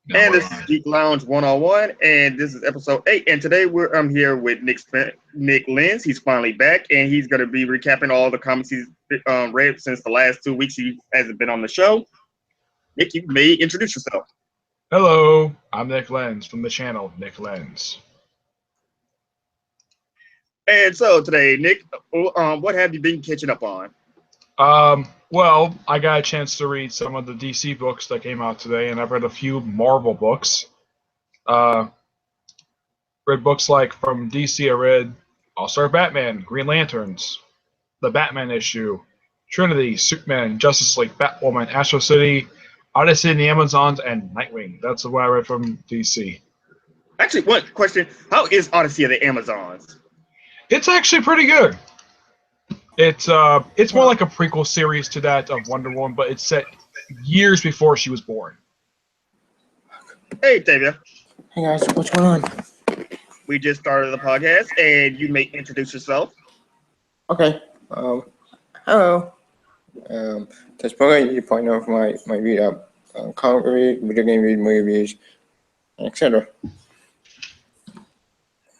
Now And we're this is live. Geek Lounge 101, and this is episode 8. And today I'm here with Nick Lenz. He's finally back, and he's going to be recapping all the comics he's read since the last 2 weeks he hasn't been on the show. Nick, you may introduce yourself. Hello, I'm Nick Lenz from the channel Nick Lenz. And so today, Nick, what have you been catching up on? Well, I got a chance to read some of the DC books that came out today, and I've read a few Marvel books. Read books like from DC. I read All-Star Batman, Green Lanterns, the Batman issue, Trinity, Superman, Justice League, Batwoman, Astro City, Odyssey in the Amazons, and Nightwing. That's what I read from DC. Actually, one question: how is Odyssey of the Amazons? It's actually pretty good. It's more like a prequel series to that of Wonder Woman, but it's set years before she was born. Hey, Tavia. Hey guys, what's going on? We just started the podcast, and you may introduce yourself. Okay. Hello. This program you point out my read comic read, video game read, movies, etc.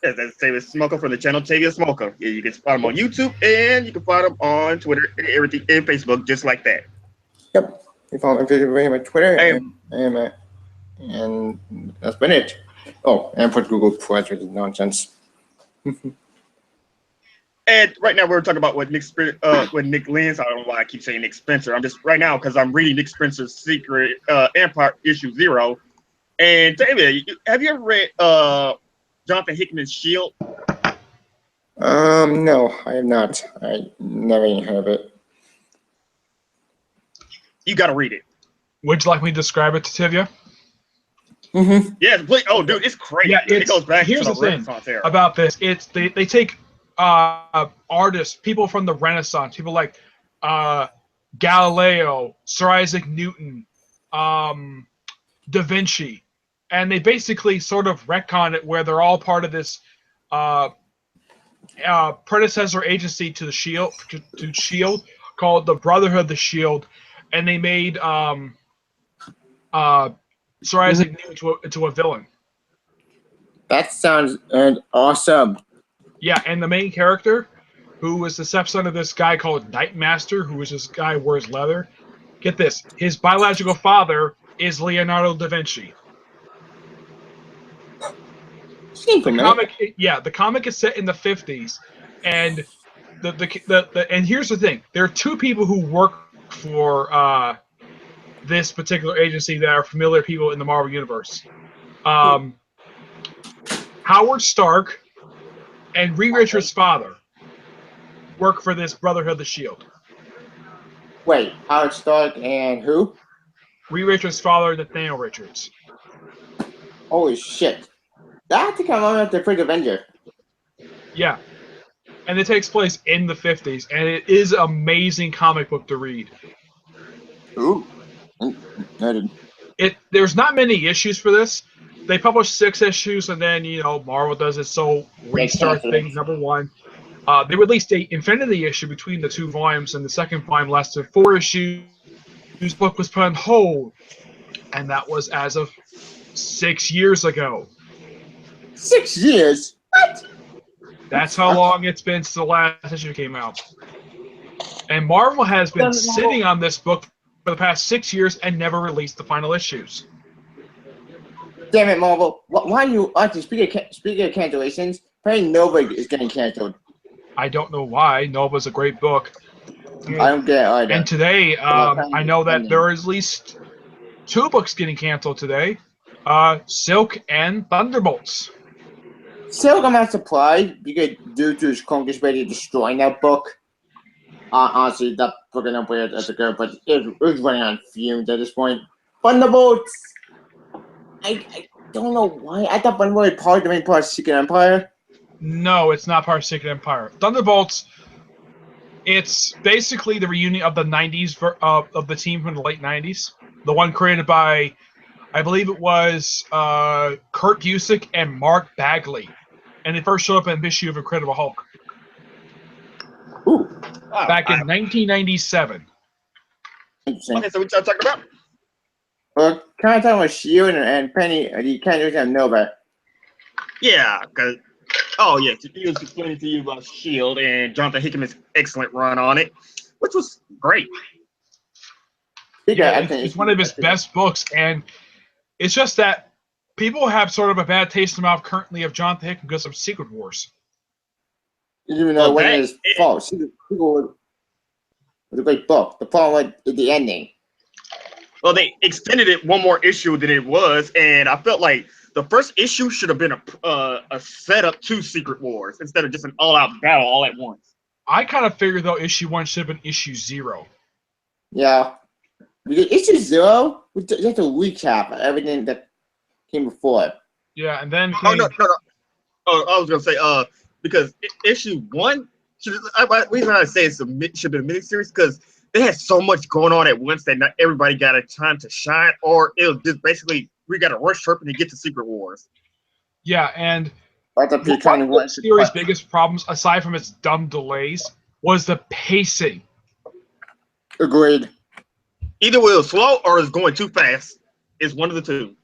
Yes, that's Tavia Smoker from the channel Tavia Smoker. Yeah, you can find him on YouTube, and you can find him on Twitter and everything, and Facebook, just like that. Yep. You follow my video on my Twitter Hey. and that's been it. Oh, and put Google Plus with nonsense. And right now we're talking about with Nick Lenz. I don't know why I keep saying Nick Spencer. I'm just right now because I'm reading Nick Spencer's Secret Empire issue 0. And Tavia, have you ever read Jonathan Hickman's Shield? No, I have not. I never even heard of it. You got to read it. Would you like me to describe it to Tivia? Mm-hmm. Yes, please. Oh, dude, it's crazy. Yeah, it goes back here's to the the thing Renaissance era. about this. It's they take artists, people from the Renaissance, people like Galileo, Sir Isaac Newton, Da Vinci, and they basically sort of retcon it where they're all part of this predecessor agency to the Shield, to Shield, called the Brotherhood of the Shield, and they made Sir Isaac Newton into a villain. That sounds awesome. Yeah, and the main character, who is the stepson of this guy called Nightmaster, who is this guy who wears leather. Get this, his biological father is Leonardo da Vinci. The comic is set in the 50s, and and here's the thing: there are two people who work for this particular agency that are familiar people in the Marvel universe. Howard Stark and Reed Richards' father work for this Brotherhood of the Shield. Wait, Howard Stark and who? Reed Richards' father, Nathaniel Richards. Holy shit. That think I'm on the First Avenger. Yeah. And it takes place in the 50s, and it is an amazing comic book to read. Ooh. There's not many issues for this. They publish 6 issues, and then, Marvel does it so restart things, number 1. They released an Infinity issue between the 2 volumes, and the second volume lasted 4 issues. Whose book was put on hold, and that was as of 6 years ago. 6 years? What? That's how long it's been since the last issue came out. And Marvel has been sitting on this book for the past 6 years and never released the final issues. Damn it, Marvel. Why do you speak of cancellations? Apparently nobody is getting canceled. I don't know why. Nova's a great book. I don't get it either. And today, I know that there are at least 2 books getting canceled today. Silk and Thunderbolts. Silk, I'm not surprised because due to his congress ready destroying that book. Honestly, that book I don't play it as a girl, but it was running on fumes at this point. Thunderbolts! I don't know why. I thought Thunderbolts was part of the main part of Secret Empire. No, it's not part of Secret Empire. Thunderbolts, it's basically the reunion of the 90s of the team from the late 90s. The one created by, I believe it was Kurt Busiek and Mark Bagley. And they first showed up in an issue of Incredible Hulk. Ooh. Back in 1997. Okay, so we start talking about? kind of talking about Shield and Penny, the characters of Nova. Yeah, because he was explaining to you about Shield and Jonathan Hickman's excellent run on it, which was great. Yeah, it's one of his best books, and it's just that people have sort of a bad taste in their mouth currently of Jonathan Hickman because of Secret Wars. Even though when it is false, Secret Wars was a great book. The problem with the ending. Well, they extended it one more issue than it was, and I felt like the first issue should have been a setup to Secret Wars instead of just an all-out battle all at once. I kind of figured, though, issue 1 should have been issue 0. Yeah. Because issue 0 was just a recap of everything that came before. Yeah, and then... No. Oh, I was going to say, because issue 1, the reason I say it should have been a miniseries, because they had so much going on at once that not everybody got a time to shine, or it was just basically, we got to rush Sherpin to get to Secret Wars. Yeah, and one of the series' biggest problems, aside from its dumb delays, was the pacing. Agreed. Either it was slow or it's going too fast. It's one of the two.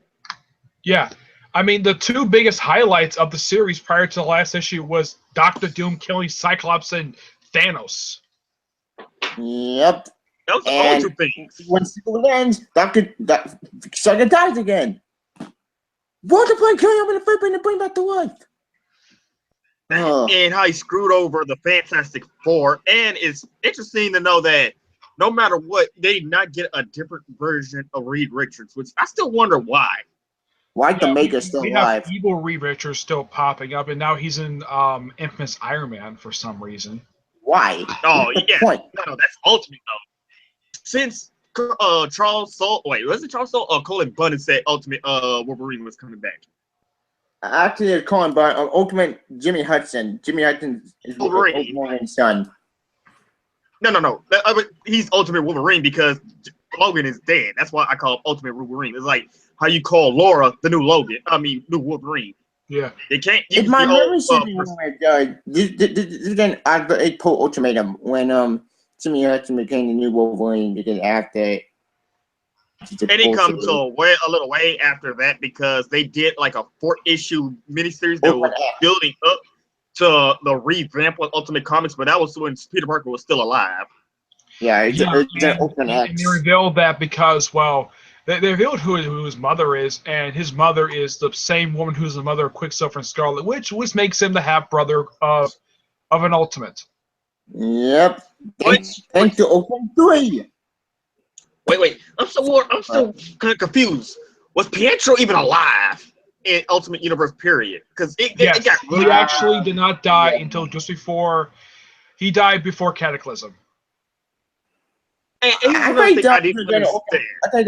Yeah. I mean, the two biggest highlights of the series prior to the last issue was Doctor Doom killing Cyclops and Thanos. Yep. That was the only two things. When Secret ends, Doctor dies again. Multiply killing him in the footprint and bring back the life. And how he screwed over the Fantastic Four. And it's interesting to know that no matter what, they did not get a different version of Reed Richards, which I still wonder why. Why the Maker's still alive? Have evil Reed Richards still popping up, and now he's in Infamous Iron Man for some reason. Why? Oh, yeah. No, that's Ultimate, though. Since Charles Soule, was it Charles Soule? Colin Bunn said Ultimate Wolverine was coming back. Actually, it's Colin Bunn. Ultimate Jimmy Hudson. Jimmy Hudson is Wolverine's son. No. He's Ultimate Wolverine because Logan is dead. That's why I call him Ultimate Wolverine. It's like how you call Laura the new Logan. New Wolverine. Yeah. They can't use if my memory serves me right, this then activate ultimatum when Jimmy Hudson became the new Wolverine because after. And it comes a little way after that because they did like a 4-issue miniseries that was building up to the revamp of Ultimate Comics, but that was when Peter Parker was still alive. Yeah, and they revealed that because, well, they revealed who his mother is, and his mother is the same woman who's the mother of Quicksilver and Scarlet Witch, which makes him the half-brother of an Ultimate. Yep. Thanks to Ultimate 3. Wait. I'm so kind of confused. Was Pietro even alive in Ultimate Universe period? Because it got really... He actually did not die until just before... He died before Cataclysm. And I thought he died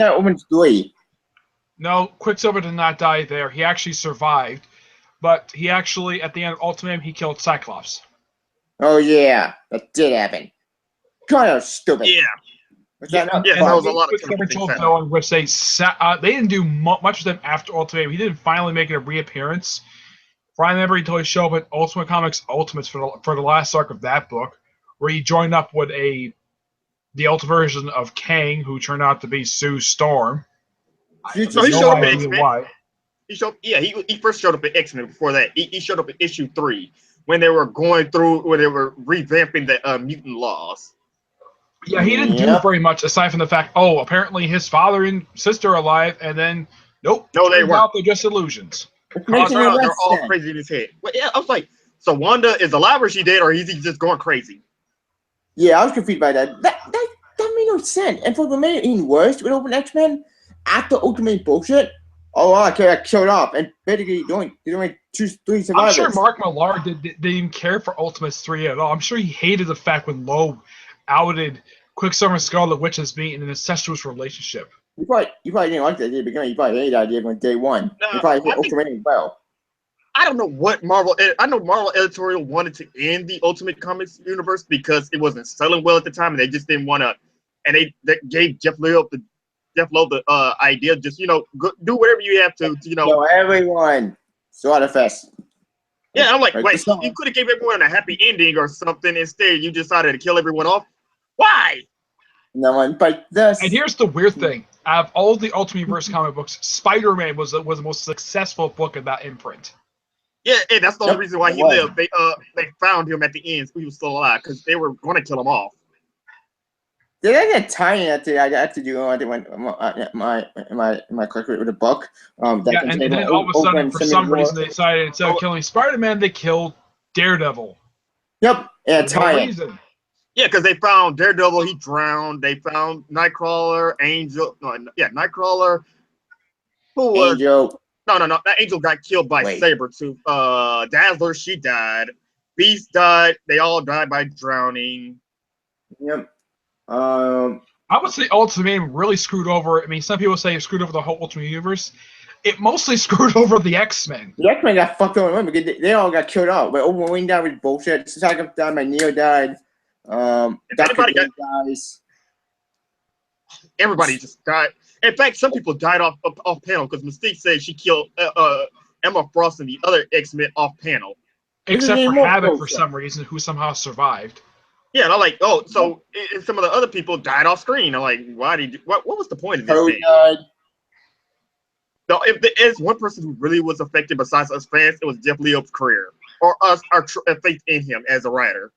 Ultimate 3. No, Quicksilver did not die there. He actually survived. But he actually, at the end of Ultimate, he killed Cyclops. Oh, yeah. That did happen. Kind of stupid. Yeah. There was a lot of in which they didn't do much with him after Ultimate. He didn't finally make a reappearance. I remember until he showed up at Ultimate Comics Ultimates for the last arc of that book, where he joined up with the Ultimate version of Kang, who turned out to be Sue Storm. He showed up at X-Men. He first showed up at X-Men. Before that, he showed up at issue 3 when they were revamping the mutant laws. Yeah, he didn't do very much aside from the fact, apparently his father and sister are alive, and then, nope. No, they weren't. They're just illusions. They're all crazy in his head. But yeah, I was like, so Wanda is alive or is she dead, or is he just going crazy? Yeah, I was confused by that. That made no sense. And for the made it even worse with Ultimate X-Men, after Ultimate bullshit, I killed off, and basically doing 3 survivors. I'm sure Mark Millar didn't even care for Ultimates 3 at all. I'm sure he hated the fact when Loeb outed Quicksilver and Scarlet Witch as being in an incestuous relationship. You probably didn't like that idea at the beginning. You probably hated that idea from day one. You probably hit Ultimate as well. I don't know what Marvel editorial wanted to end the Ultimate Comics universe because it wasn't selling well at the time, and they just didn't want to. And they gave Jeff Loeb the idea, just do whatever you have to everyone. Slaughterfest. Yeah, I'm like, wait, you could have gave everyone a happy ending or something. Instead, you decided to kill everyone off. Why? No one but this. And here's the weird thing. out of all the Ultimate Universe comic books, Spider-Man was the most successful book in that imprint. Yeah, and that's the only Yep, reason why it he was. lived. They found him at the end. So he was still alive because they were going to kill him off. Did I get tiny at the I have to do my quick with the book? Yeah, and then all of a sudden, for some reason, they decided instead of Oh. killing Spider-Man, they killed Daredevil. Yep, and For no reason. Yeah, because they found Daredevil, he drowned. They found Nightcrawler, Angel. Nightcrawler. Who was? Angel. No. That Angel got killed by Sabretooth. Dazzler, she died. Beast died. They all died by drowning. Yep. I would say Ultimate really screwed over. I mean, some people say it screwed over the whole Ultimate Universe. It mostly screwed over the X-Men. The X-Men got fucked over because they all got killed out. But Wolverine died with bullshit. Cyclops died. Magneto died. Dr. dies. Everybody just died. In fact, some people died off panel because Mystique said she killed Emma Frost and the other X-Men off panel. Except for Havoc for some reason, who somehow survived. Yeah, and I'm like, oh, so and some of the other people died off screen. I'm like, why did you, what was the point of this thing? Died. No, if there is one person who really was affected besides us fans, it was Jeff Loeb's career or us, our faith in him as a writer.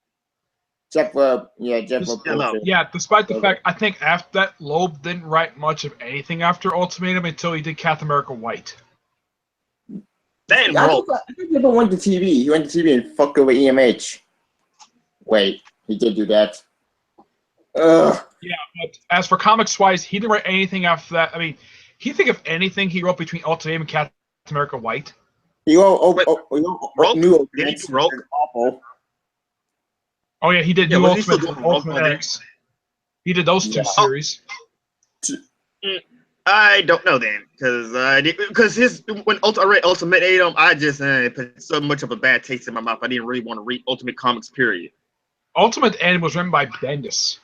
Jeff Loeb, Jeff Loeb. Yeah, despite the fact, I think after that, Loeb didn't write much of anything after Ultimatum until he did Captain America White. I think he went to TV. He went to TV and fucked over EMH. Wait, he did do that. Ugh. Yeah, but as for comics-wise, he didn't write anything after that. I mean, he think of anything he wrote between Ultimatum and Captain America White. He wrote New awful. Oh yeah, he did New Ultimate X. He did those two series. I don't know then, because when I read Ultimatum, I just put so much of a bad taste in my mouth. I didn't really want to read Ultimate Comics. Period. Ultimate End was written by Bendis.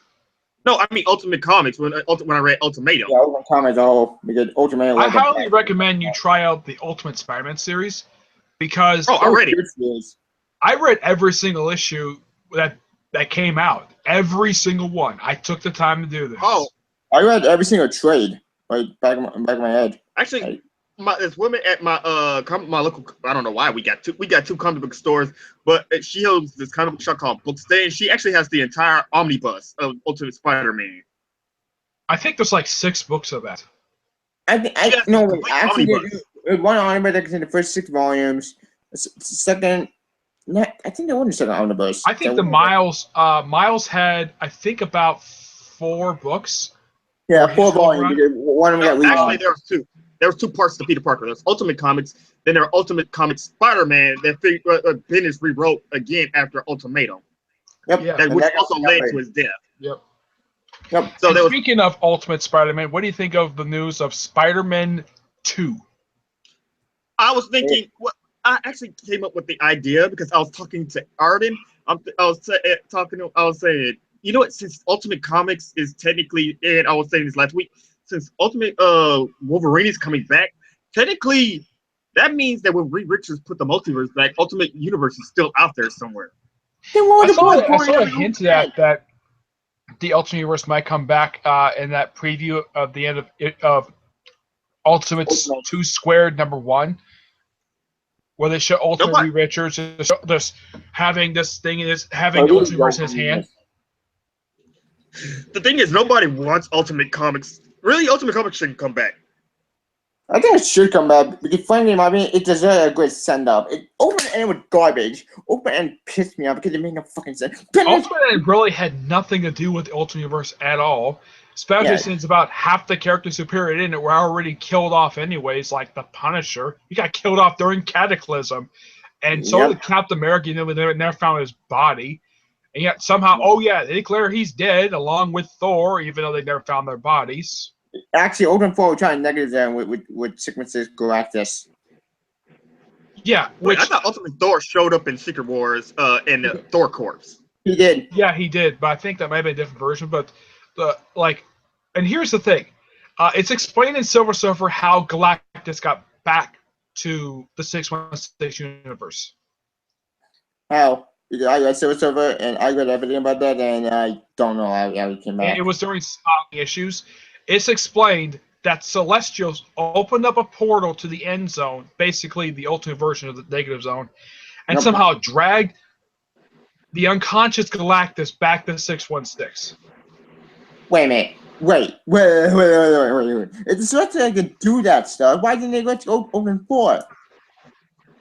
No, I mean Ultimate Comics when I read Ultimatum. Yeah, Ultimate Comics because Ultimatum. I highly recommend you try out the Ultimate Spider-Man series because I read every single issue that came out, every single one. I took the time to do this. Oh, I read every single trade right back of my head. Actually, this woman at my local, I don't know why we got two comic book stores, but she owns this comic book shop called Bookstay, and she actually has the entire omnibus of Ultimate Spider-Man. I think there's like 6 books of that. Actually, there's one omnibus that's in the first 6 volumes. Second. I think they won the second omnibus. I think Miles had, I think, about 4 books. Yeah, 4 volumes. One of them got actually, there was 2. There was 2 parts to Peter Parker. There's Ultimate Comics, then there are Ultimate Comics Spider-Man that Bendis rewrote again after Ultimatum. Yep. Yeah. Which also led to his death. Yep. So speaking of Ultimate Spider-Man, what do you think of the news of Spider-Man 2? I was thinking, I actually came up with the idea because I was talking to Arden. I was saying, you know what? Since Ultimate Comics is technically, and I was saying this last week, since Ultimate Wolverine is coming back, technically that means that when Reed Richards put the multiverse back, Ultimate Universe is still out there somewhere. I saw a hint at that the Ultimate Universe might come back in that preview of the end of Ultimates 2 Squared #1. Where they show Ultimate Reed Richards just having this thing having Ultimate Universe in his hand. The thing is, nobody wants Ultimate Comics. Really, Ultimate Comics shouldn't come back. I think it should come back because, frankly, I mean, it deserves a great send-up. Open End with garbage. Open End pissed me off because it made no fucking sense. Ultimate End really had nothing to do with the Ultimate Universe at all. Especially since about half the characters who appeared in it were already killed off anyways, like the Punisher. He got killed off during Cataclysm. And so did Captain America, they never found his body. And yet somehow, they declare he's dead along with Thor, even though they never found their bodies. Actually, Open 4 trying to negative them with Sigma-6 Galactus. Yeah. I thought Ultimate Thor showed up in Secret Wars in the Thor Corps. He did. Yeah, he did. But I think that might have been a different version. But and here's the thing, it's explained in Silver Surfer how Galactus got back to the 616 universe. How? Because I read Silver Surfer and I read everything about that, and I don't know how he came back. And it was during issues. It's explained that Celestials opened up a portal to the end zone, basically the ultimate version of the negative zone, and somehow dragged the unconscious Galactus back to 616. Wait a minute. Wait. If the Celestials can do that stuff, why didn't they let you open 4?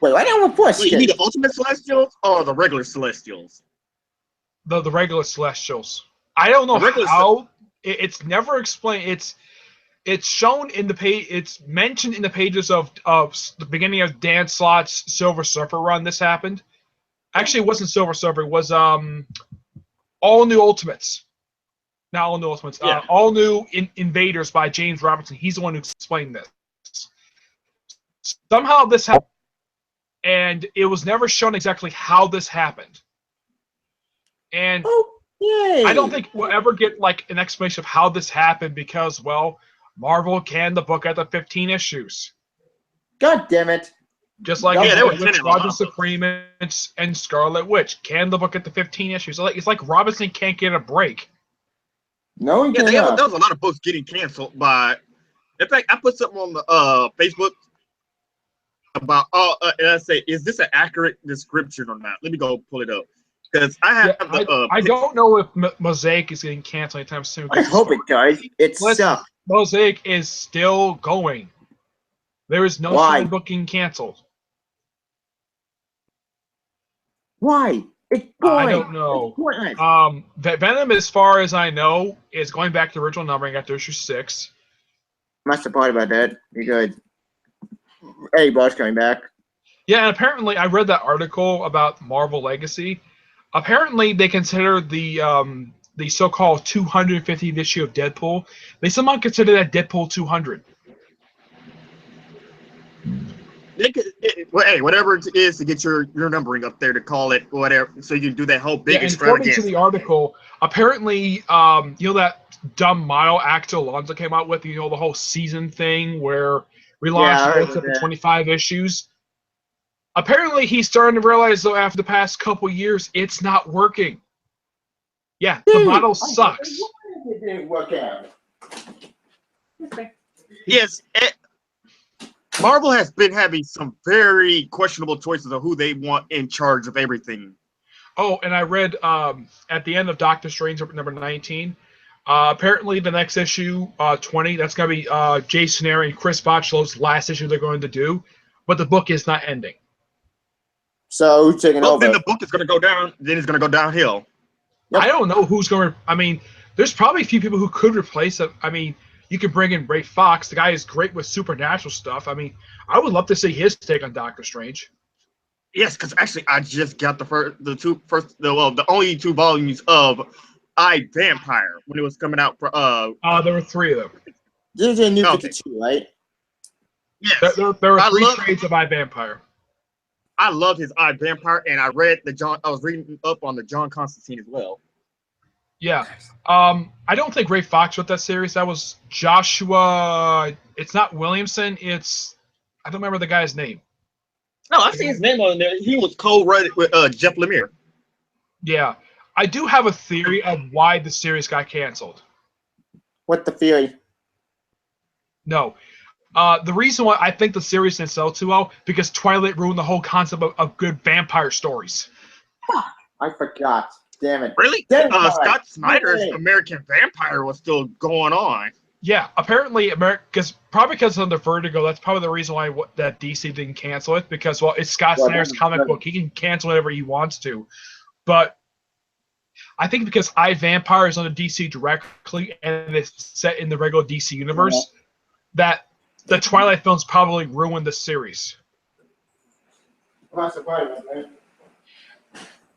Wait, why didn't open 4? Wait, you mean the Ultimate Celestials or the regular Celestials? The regular Celestials. I don't know how. It's never explained. It's shown in the page. It's mentioned in the pages of the beginning of Dan Slott's Silver Surfer run. This happened. Actually, it wasn't Silver Surfer. It was All New Ultimates. Not All New Ultimates. Yeah. All New Invaders by James Robertson. He's the one who explained this. Somehow this happened, and it was never shown exactly how this happened. And I don't think we'll ever get like an explanation of how this happened because, well, Marvel canned the book after 15 issues. God damn it. Just like they were Squadron Supreme and Scarlet Witch canned the book at the 15 issues. So it's like Robinson can't get a break. No, there was a lot of books getting canceled by. In fact, I put something on the Facebook about and I say, is this an accurate description or not? Let me go pull it up because I have I don't know if Mosaic is getting canceled anytime soon. I hope it does. It sucks. Mosaic is still going. There is no sign booking canceled. Why? It's I don't know. Venom, as far as I know, is going back to original numbering after issue 6. Must have thought about that because everybody's coming back. Yeah, and apparently I read that article about Marvel Legacy. Apparently they consider the so-called 250th issue of Deadpool. They somehow consider that Deadpool 200. Hey, whatever it is to get your numbering up there to call it whatever, so you can do that whole big extravaganza. extravaganza. According to the article, apparently, you know that dumb model Axel Alonso came out with, the whole season thing where relaunch books up to 25 issues. Apparently, he's starting to realize though after the past couple years, it's not working. Yeah, the model sucks. It didn't work out. Yes. Marvel has been having some very questionable choices of who they want in charge of everything. Oh, and I read at the end of Doctor Strange number 19, apparently the next issue, 20, that's going to be Jason Aaron and Chris Botchlow's last issue they're going to do, but the book is not ending. So who's taking over? Then the book is going to go down, then it's going to go downhill. Yep. I don't know who's going to, I mean, there's probably a few people who could replace it. I mean, you could bring in Ray Fox. The guy is great with supernatural stuff. I mean, I would love to see his take on Doctor Strange. Yes, because actually, I just got the only 2 volumes of I, Vampire when it was coming out for there were 3 of them. This is a new 52, right? Yes. There were 3 trades of I, Vampire. I love his I, Vampire, and I was reading up on the John Constantine as well. Yeah. I don't think Ray Fox wrote that series. That was Joshua. It's not Williamson. It's, I don't remember the guy's name. No, I see his name on there. He was co-wrote with Jeff Lemire. Yeah. I do have a theory of why the series got canceled. What the theory? No. The reason why I think the series didn't sell too well, because Twilight ruined the whole concept of good vampire stories. I forgot. Damn it. Really? Scott Snyder's American Vampire was still going on. Yeah, apparently, probably because of the Vertigo, that's probably the reason why that DC didn't cancel it, because, well, it's Scott Snyder's comic book. He can cancel whatever he wants to. But I think because I, Vampire is on the DC directly, and it's set in the regular DC universe, that the Twilight films probably ruined the series. I'm not surprised, man.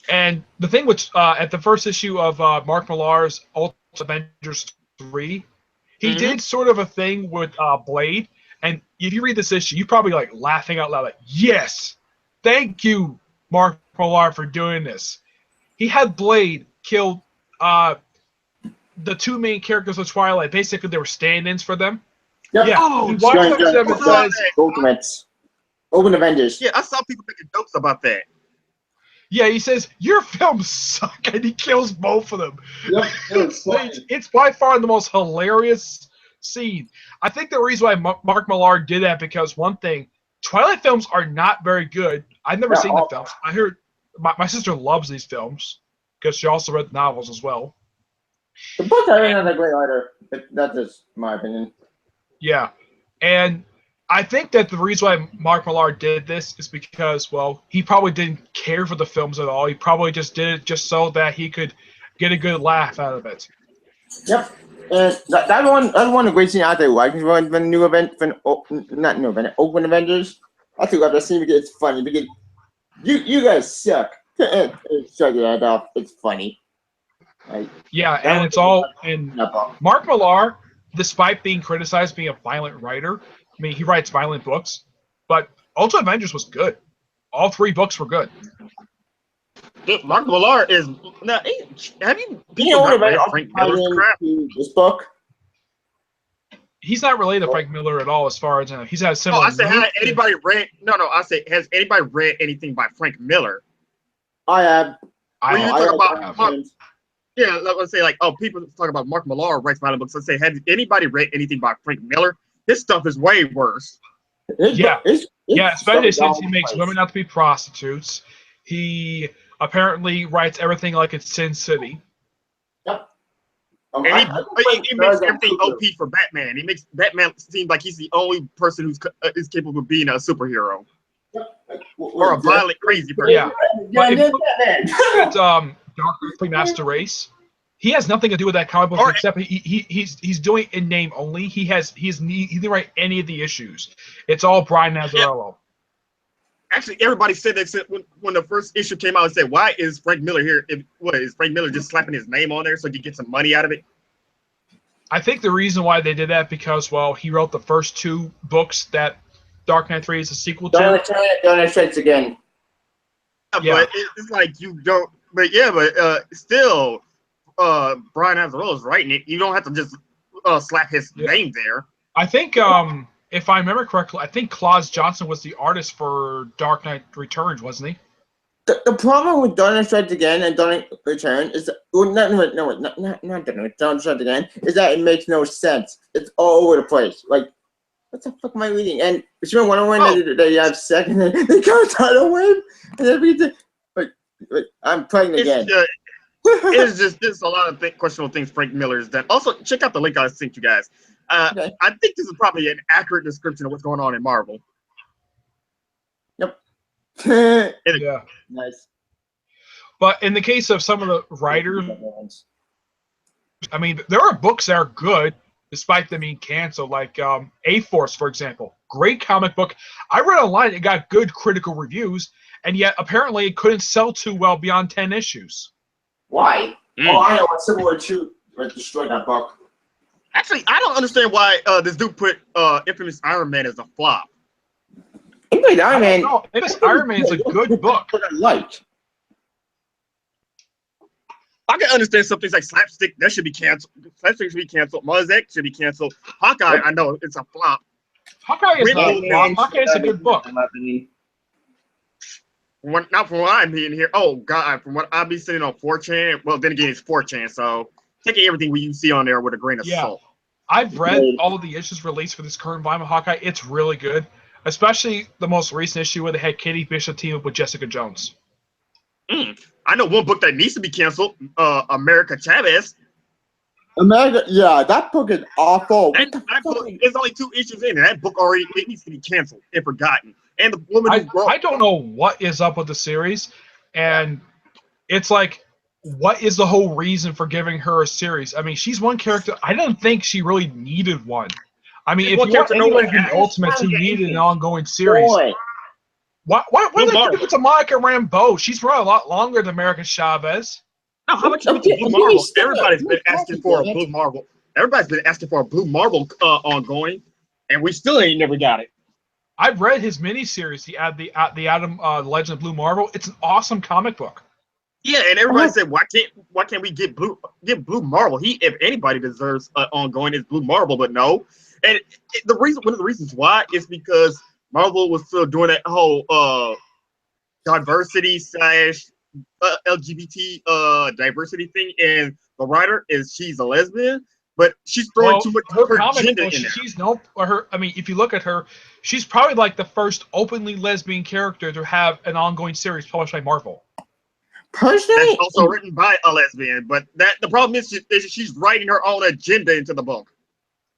And the thing with at the first issue of Mark Millar's Ultimate Avengers 3, he did sort of a thing with Blade. And if you read this issue, you're probably like laughing out loud, like, yes, thank you, Mark Millar, for doing this. He had Blade kill the 2 main characters of Twilight. Basically, they were stand-ins for them. Yep. Yeah. Oh, Ultimates. Open Avengers. Yeah, I saw people making jokes about that. Yeah, he says, your films suck, and he kills both of them. Yep, It's by far the most hilarious scene. I think the reason why Mark Millar did that because one thing, Twilight films are not very good. I've never seen the films. I heard my sister loves these films because she also read the novels as well. The book I read not a great writer, but that's just my opinion. Yeah, and I think that the reason why Mark Millar did this is because, well, he probably didn't care for the films at all. He probably just did it just so that he could get a good laugh out of it. Yep. And that's one of the great scenes out there. Like when the new event, not new event, Open Avengers. I think that scene because it's funny because you guys suck. Shut that off. It's funny. Like, yeah, and it's all and Mark Millar, despite being criticized being a violent writer, I mean he writes violent books, but Ultimate Avengers was good. All 3 books were good. Mark Millar is now. Have you not read Frank Miller's crap? This book. He's not related to Frank Miller at all, as far as he's had a similar. I said, has anybody read? No. I said, has anybody read anything by Frank Miller? I have. Yeah, let's say people talk about Mark Millar writes violent books. Let's say, has anybody read anything by Frank Miller? His stuff is way worse. Especially since he makes women out to be prostitutes. He apparently writes everything like it's Sin City. Yep. And he makes everything OP for Batman. He makes Batman seem like he's the only person who's is capable of being a superhero. Or a violent, crazy person. Yeah. But if you look at Dark Earthly Master Race, he has nothing to do with that comic book except he's doing it in name only. He didn't write any of the issues. It's all Brian Azzarello. Yeah. Actually, everybody said that when the first issue came out and said, why is Frank Miller here? What is Frank Miller just slapping his name on there so he can get some money out of it? I think the reason why they did that because, well, he wrote the first 2 books that Dark Knight 3 is a sequel to. Don't Strikes Again. Yeah, but it's like you don't. But still, Brian Azzarello is writing it. You don't have to just slap his name there. I think, if I remember correctly, I think Klaus Johnson was the artist for Dark Knight Returns, wasn't he? The problem with Dark Strikes Again and Dark Knight Returns is not Dark Strikes Again is that it makes no sense. It's all over the place. Like, what the fuck am I reading? And you Wonder Woman they have sex and then they come tidal wave and everything. Like I'm pregnant again. It's just a lot of questionable things Frank Miller has done. Also, check out the link I sent you guys. Okay. I think this is probably an accurate description of what's going on in Marvel. Yep. Yeah. Nice. But in the case of some of the writers, I mean, there are books that are good despite them being canceled, like A-Force, for example. Great comic book. I read online, it got good critical reviews, and yet apparently it couldn't sell too well beyond 10 issues. Why? Oh, I know. Civil War 2 destroyed that book. Actually, I don't understand why this dude put Infamous Iron Man as a flop. Infamous Iron Man. Infamous Iron Man is a good book. I can understand some things like Slapstick. That should be canceled. Slapstick should be canceled. Muzek should be canceled. Hawkeye, I know it's a flop. Hawkeye is not a flop. Hawkeye is a good book. Not from what I'm hearing here. Oh, God. From what I'll be sitting on 4chan. Well, then again, it's 4chan, so taking everything you see on there with a grain of salt. I've read all of the issues released for this current volume of Hawkeye. It's really good, especially the most recent issue where they had Katie Bishop team up with Jessica Jones. I know one book that needs to be canceled. America Chavez. That book is awful. That book, there's only 2 issues in it. That book already needs to be canceled and forgotten. And the woman I don't know what is up with the series, and it's like, what is the whole reason for giving her a series? I mean, she's one character. I don't think she really needed one. I mean, if you want anyone in Ultimates who needed an ongoing series, why did it's a Monica Rambeau? She's run a lot longer than America Chavez. No, how much Blue Marvel? Everybody's been asking for a Blue Marvel. Everybody's been asking for a Blue Marvel ongoing, and we still ain't never got it. I've read his miniseries, the Adam Legend of Blue Marvel. It's an awesome comic book. Yeah, and everybody said, why can't we get Blue Marvel? If anybody deserves ongoing, is Blue Marvel, but no. And one of the reasons why is because Marvel was still doing that whole diversity / LGBT diversity thing, and the writer she's a lesbian. but she's throwing too much her her comic gender book, in there. she's no her. I mean, if you look at her, she's probably like the first openly lesbian character to have an ongoing series published by Marvel. Personally, That's also written by a lesbian, but the problem is she's writing her own agenda into the book.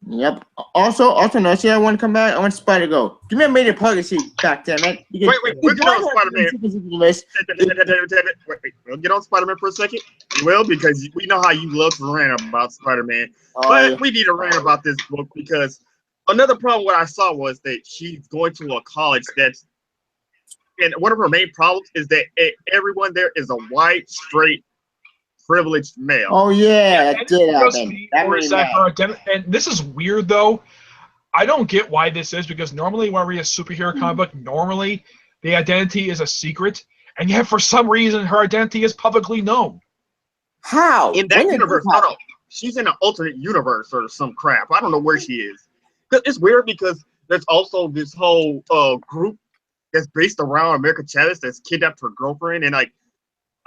Yep. Also, no, see, I want to come back. I want Spider go. Give me a major policy back, damn it. Wait, we'll get on Spider-Man. Wait, we'll get on Spider-Man for a second. We will, because we know how you love to rant about Spider-Man. But we need to rant about this book because another problem what I saw was that she's going to a college that's, and one of her main problems is that everyone there is a white, straight, privileged male. Oh yeah, that did happen. And this is weird though. I don't get why this is, because normally when I read a superhero comic book, normally the identity is a secret, and yet for some reason her identity is publicly known. How? In that universe, no, she's in an alternate universe or some crap. I don't know where she is. It's weird because there's also this whole group that's based around America Chavez that's kidnapped her girlfriend, and like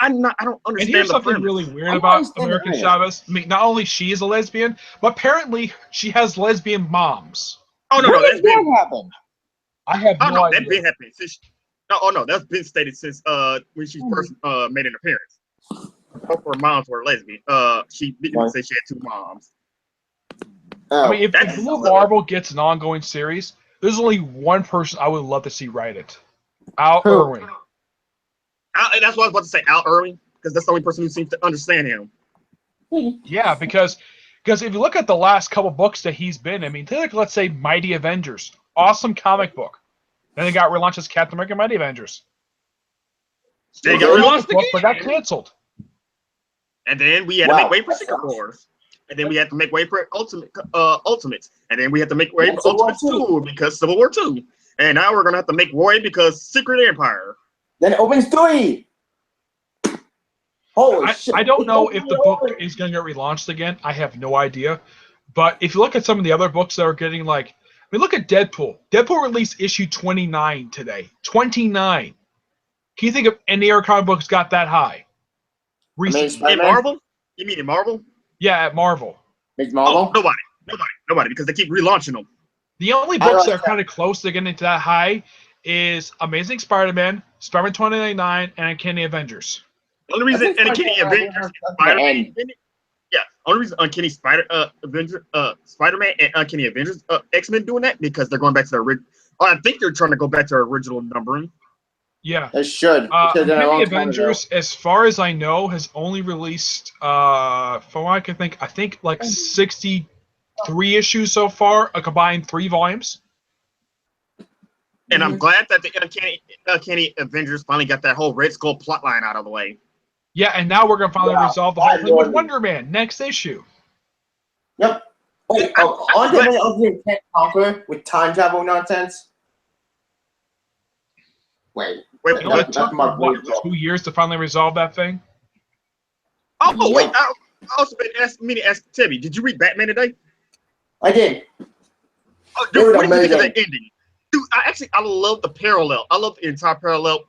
I don't understand. And here's the something premise. really weird about America Chavez. I mean, not only she is a lesbian, but apparently she has lesbian moms. Oh no, that's been happened. I have no idea. That's been happening since. No, that's been stated since when she first made an appearance. Both her moms were lesbian. She didn't say she had two moms. I mean, if Blue Marvel gets an ongoing series, there's only one person I would love to see write it. Al Irwin. That's what I was about to say, Al Irwin, because that's the only person who seems to understand him. Yeah, because if you look at the last couple books that he's been, I mean, take, let's say Mighty Avengers, awesome comic book. Then they got relaunched as Captain America Mighty Avengers. They got relaunched again, but got canceled. And then we had to make way for Secret Wars. And then we had to make way for Ultimates. And then we had to make way for Ultimates 2 because Civil War 2. And now we're going to have to make way because Secret Empire. Then it opens 3. Holy shit. I don't know if the book is going to get relaunched again. I have no idea. But if you look at some of the other books that are getting like, I mean, look at Deadpool. Deadpool released issue 29 today. 29. Can you think of any other comic books got that high? In Marvel? You mean in Marvel? Yeah, at Marvel. Big Marvel? Oh, nobody, because they keep relaunching them. The only books that are kind of close to getting to that high is Amazing Spider-Man, Spider-Man 2099, and Uncanny Avengers. The only reason Uncanny Avengers, Spider-Man, only reason Uncanny Spider-Man and Uncanny Avengers, X-Men doing that because they're going back to their original. I think they're trying to go back to their original numbering. Yeah, they should. Uncanny Avengers, as far as I know, has only released, from what I can think, like 63 issues so far, a combined 3 volumes. And I'm glad that the Uncanny Avengers finally got that whole Red Skull plotline out of the way. Yeah, and now we're going to finally resolve the whole thing with Wonder Man next issue. Yep. Wait, aren't they going to Conquer with time travel nonsense? Wait, it took, what, 2 years to finally resolve that thing? Oh, wait, I also been asking to ask Tibby, did you read Batman today? I did. Oh, dude, what did you think of the ending? Dude, I love the parallel. I love the entire parallel.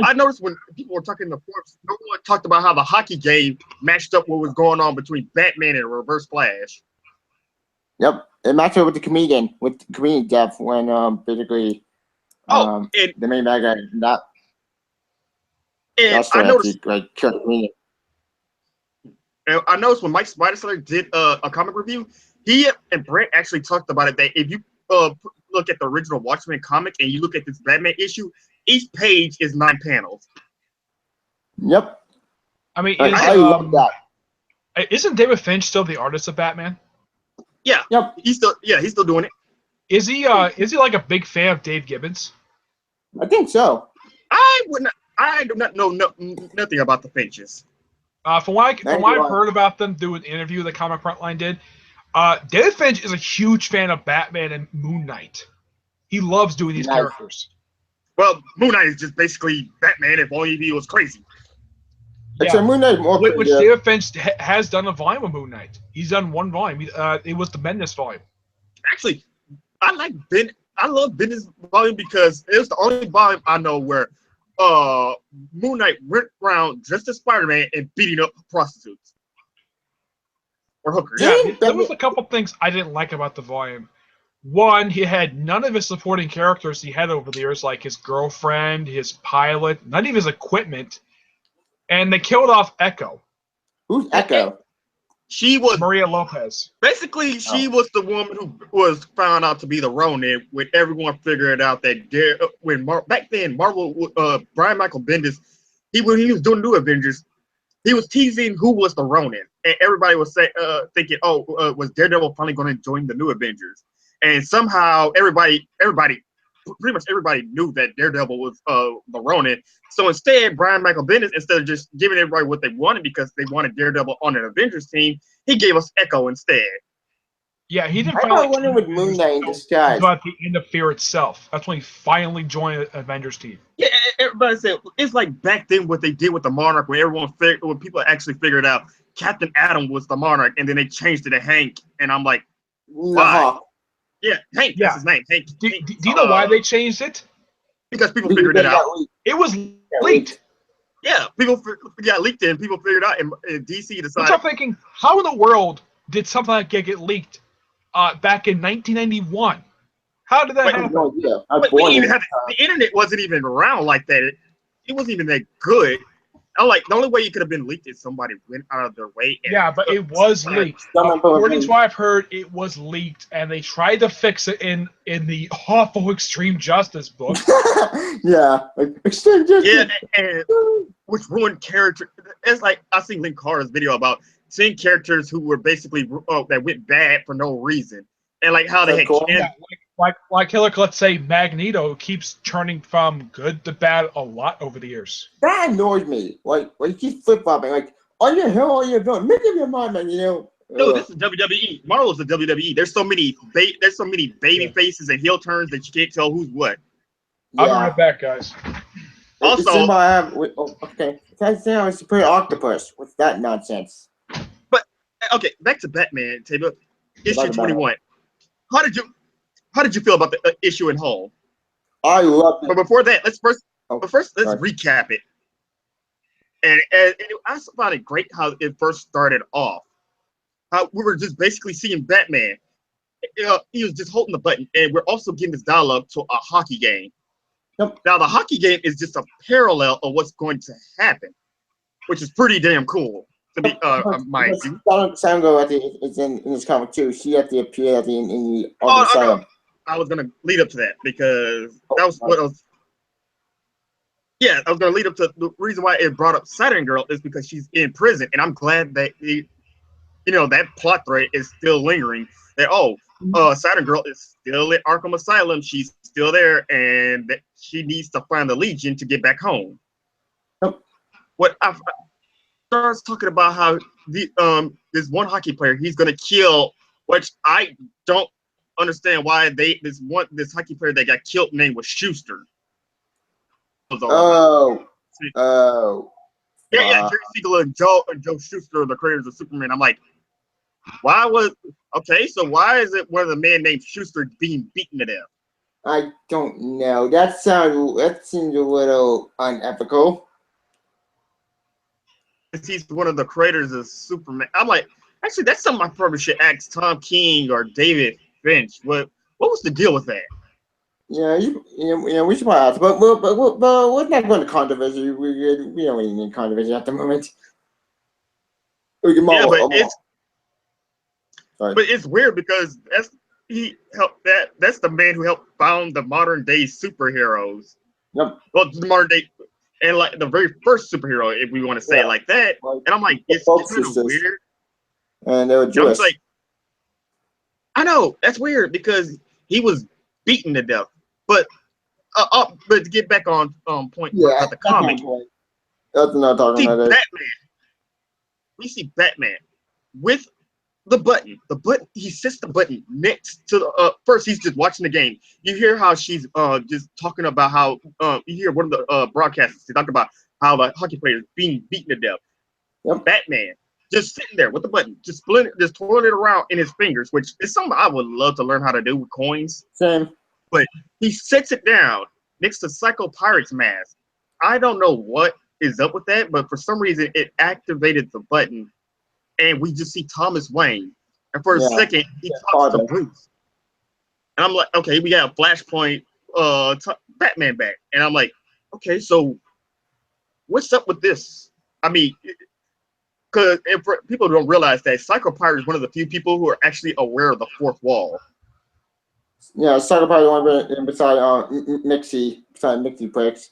I noticed when people were talking in the forums, no one talked about how the hockey game matched up what was going on between Batman and Reverse Flash. Yep, it matched up with the comedian death when basically the main bad guy not. And I noticed killed the comedian. And I noticed when Mike Spiderslayer did a comic review, he and Brent actually talked about it that if you look at the original Watchmen comic and you look at this Batman issue, each page is 9 panels. Yep. I mean, I love that. Isn't David Finch still the artist of Batman? Yeah. Yep. He's still doing it. Is he like a big fan of Dave Gibbons? I think so. I do not know nothing about the Finches. From what I've heard about them doing an interview the Comic Frontline did, David Finch is a huge fan of Batman and Moon Knight. He loves doing these characters. Well, Moon Knight is just basically Batman if only he was crazy. Yeah. Moon Knight which David Finch has done a volume of Moon Knight. He's done 1 volume. It was the Bendis volume. Actually, I love Bendis volume because it was the only volume I know where Moon Knight went around dressed as Spider-Man and beating up prostitutes. or hookers. Yeah, there was a couple things I didn't like about the volume. One, he had none of his supporting characters he had over the years, like his girlfriend, his pilot, none of his equipment, and they killed off Echo. Who's Echo? She was Maria Lopez. basically she was the woman who was found out to be the Ronin when everyone figured out that back then Marvel Brian Michael Bendis when he was doing New Avengers, he was teasing who was the Ronin, and everybody was thinking, was Daredevil finally going to join the New Avengers? And somehow everybody, pretty much everybody knew that Daredevil was the Ronin. So instead, Brian Michael Bendis, instead of just giving everybody what they wanted because they wanted Daredevil on an Avengers team, he gave us Echo instead. Yeah, he didn't. I thought Wonder with Moon Knight in disguise. Until at the end of Fear itself. That's when he finally joined the Avengers team. Yeah, everybody said it's like back then what they did with the Monarch, when people actually figured out Captain Atom was the Monarch, and then they changed it to Hank, and I'm like, why? Yeah, Hank. That's his name. Hank. Do you know why they changed it? Because people figured it out. It was leaked. Yeah, people got leaked and people figured out, and DC decided. I'm thinking, how in the world did something like that get leaked back in 1991? How did that happen? The internet wasn't even around like that. It wasn't even that good. I'm like, the only way it could have been leaked is somebody went out of their way. But it was leaked. According to what I've heard, it was leaked, and they tried to fix it in the awful Extreme Justice book. Extreme Justice. Yeah, and which ruined character. It's like I seen Link Carter's video about seeing characters who were basically that went bad for no reason, and like how they had. Like let's say Magneto keeps turning from good to bad a lot over the years. That annoys me. Like you keep flip flopping. Like, are you a hero or are you a villain? Make up your mind, man. You know. No, this is WWE. Marvel is the WWE. There's so many baby faces and heel turns that you can't tell who's what. I'll be right back, guys. Also, okay. That's now a Superior Octopus. What's that nonsense? But okay, back to Batman. Table issue 21. How did you feel about the issue in whole? I love it. But before that, let's recap it. And I found it great how it first started off. How we were just basically seeing Batman. He was just holding the button, and we're also getting this dialogue to a hockey game. Yep. Now, the hockey game is just a parallel of what's going to happen, which is pretty damn cool. To be, mind you. Sango is in this comic too. She had to appear in the asylum. I was gonna lead up to that because that was what I was. Yeah, I was gonna lead up to the reason why it brought up Saturn Girl is because she's in prison, and I'm glad that that plot thread is still lingering. That Saturn Girl is still at Arkham Asylum. She's still there, and that she needs to find the Legion to get back home. Yep. What I starts talking about how this one hockey player he's gonna kill, which I don't understand why this hockey player that got killed name was Schuster. Yeah, Jerry Siegel and Joe Schuster, the creators of Superman. I'm like, why is it one of the men named Schuster being beaten to death? I don't know. That seems a little unethical. He's one of the creators of Superman. I'm like, actually, that's something I probably should ask Tom King or David Finch. What was the deal with that? Yeah, we should probably ask, but we're not going to controversy. We don't really need controversy at the moment. But it's weird because that's the man who helped found the modern day superheroes. Yep. Well, the modern day and like the very first superhero, if we want to say it like that. And I'm like, it's kind of weird. And they were Jewish. I know that's weird because he was beaten to death. But to get back on point about the comic, that's not talking about Batman. We see Batman with the button. The button. He sets the button next to the. First, he's just watching the game. You hear how she's just talking about how you hear one of the broadcasters talking about how the hockey player is being beaten to death. Yep. Batman just sitting there with the button, just twirling it around in his fingers, which is something I would love to learn how to do with coins. Same. But he sets it down next to Psycho Pirate's mask. I don't know what is up with that, but for some reason it activated the button and we just see Thomas Wayne, and for a second he talks to Bruce, and I'm like, okay, we got Flashpoint, Batman back, and I'm like, okay, so what's up with this? I mean, because people don't realize that Psycho Pirate is one of the few people who are actually aware of the fourth wall. Yeah, Psycho Pirate one beside Mixie Pricks.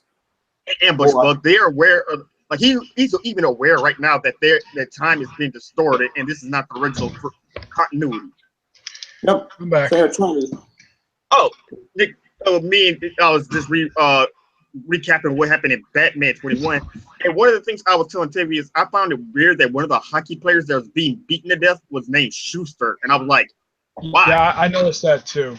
And Bushbug, they're aware of, like, he's even aware right now that that time is being distorted and this is not the original continuity. Nope. I'm back. Oh, Nick, me and I was just recapping what happened in Batman 21. And one of the things I was telling Timmy is I found it weird that one of the hockey players that was being beaten to death was named Schuster. And I was like, why? Yeah, I noticed that too.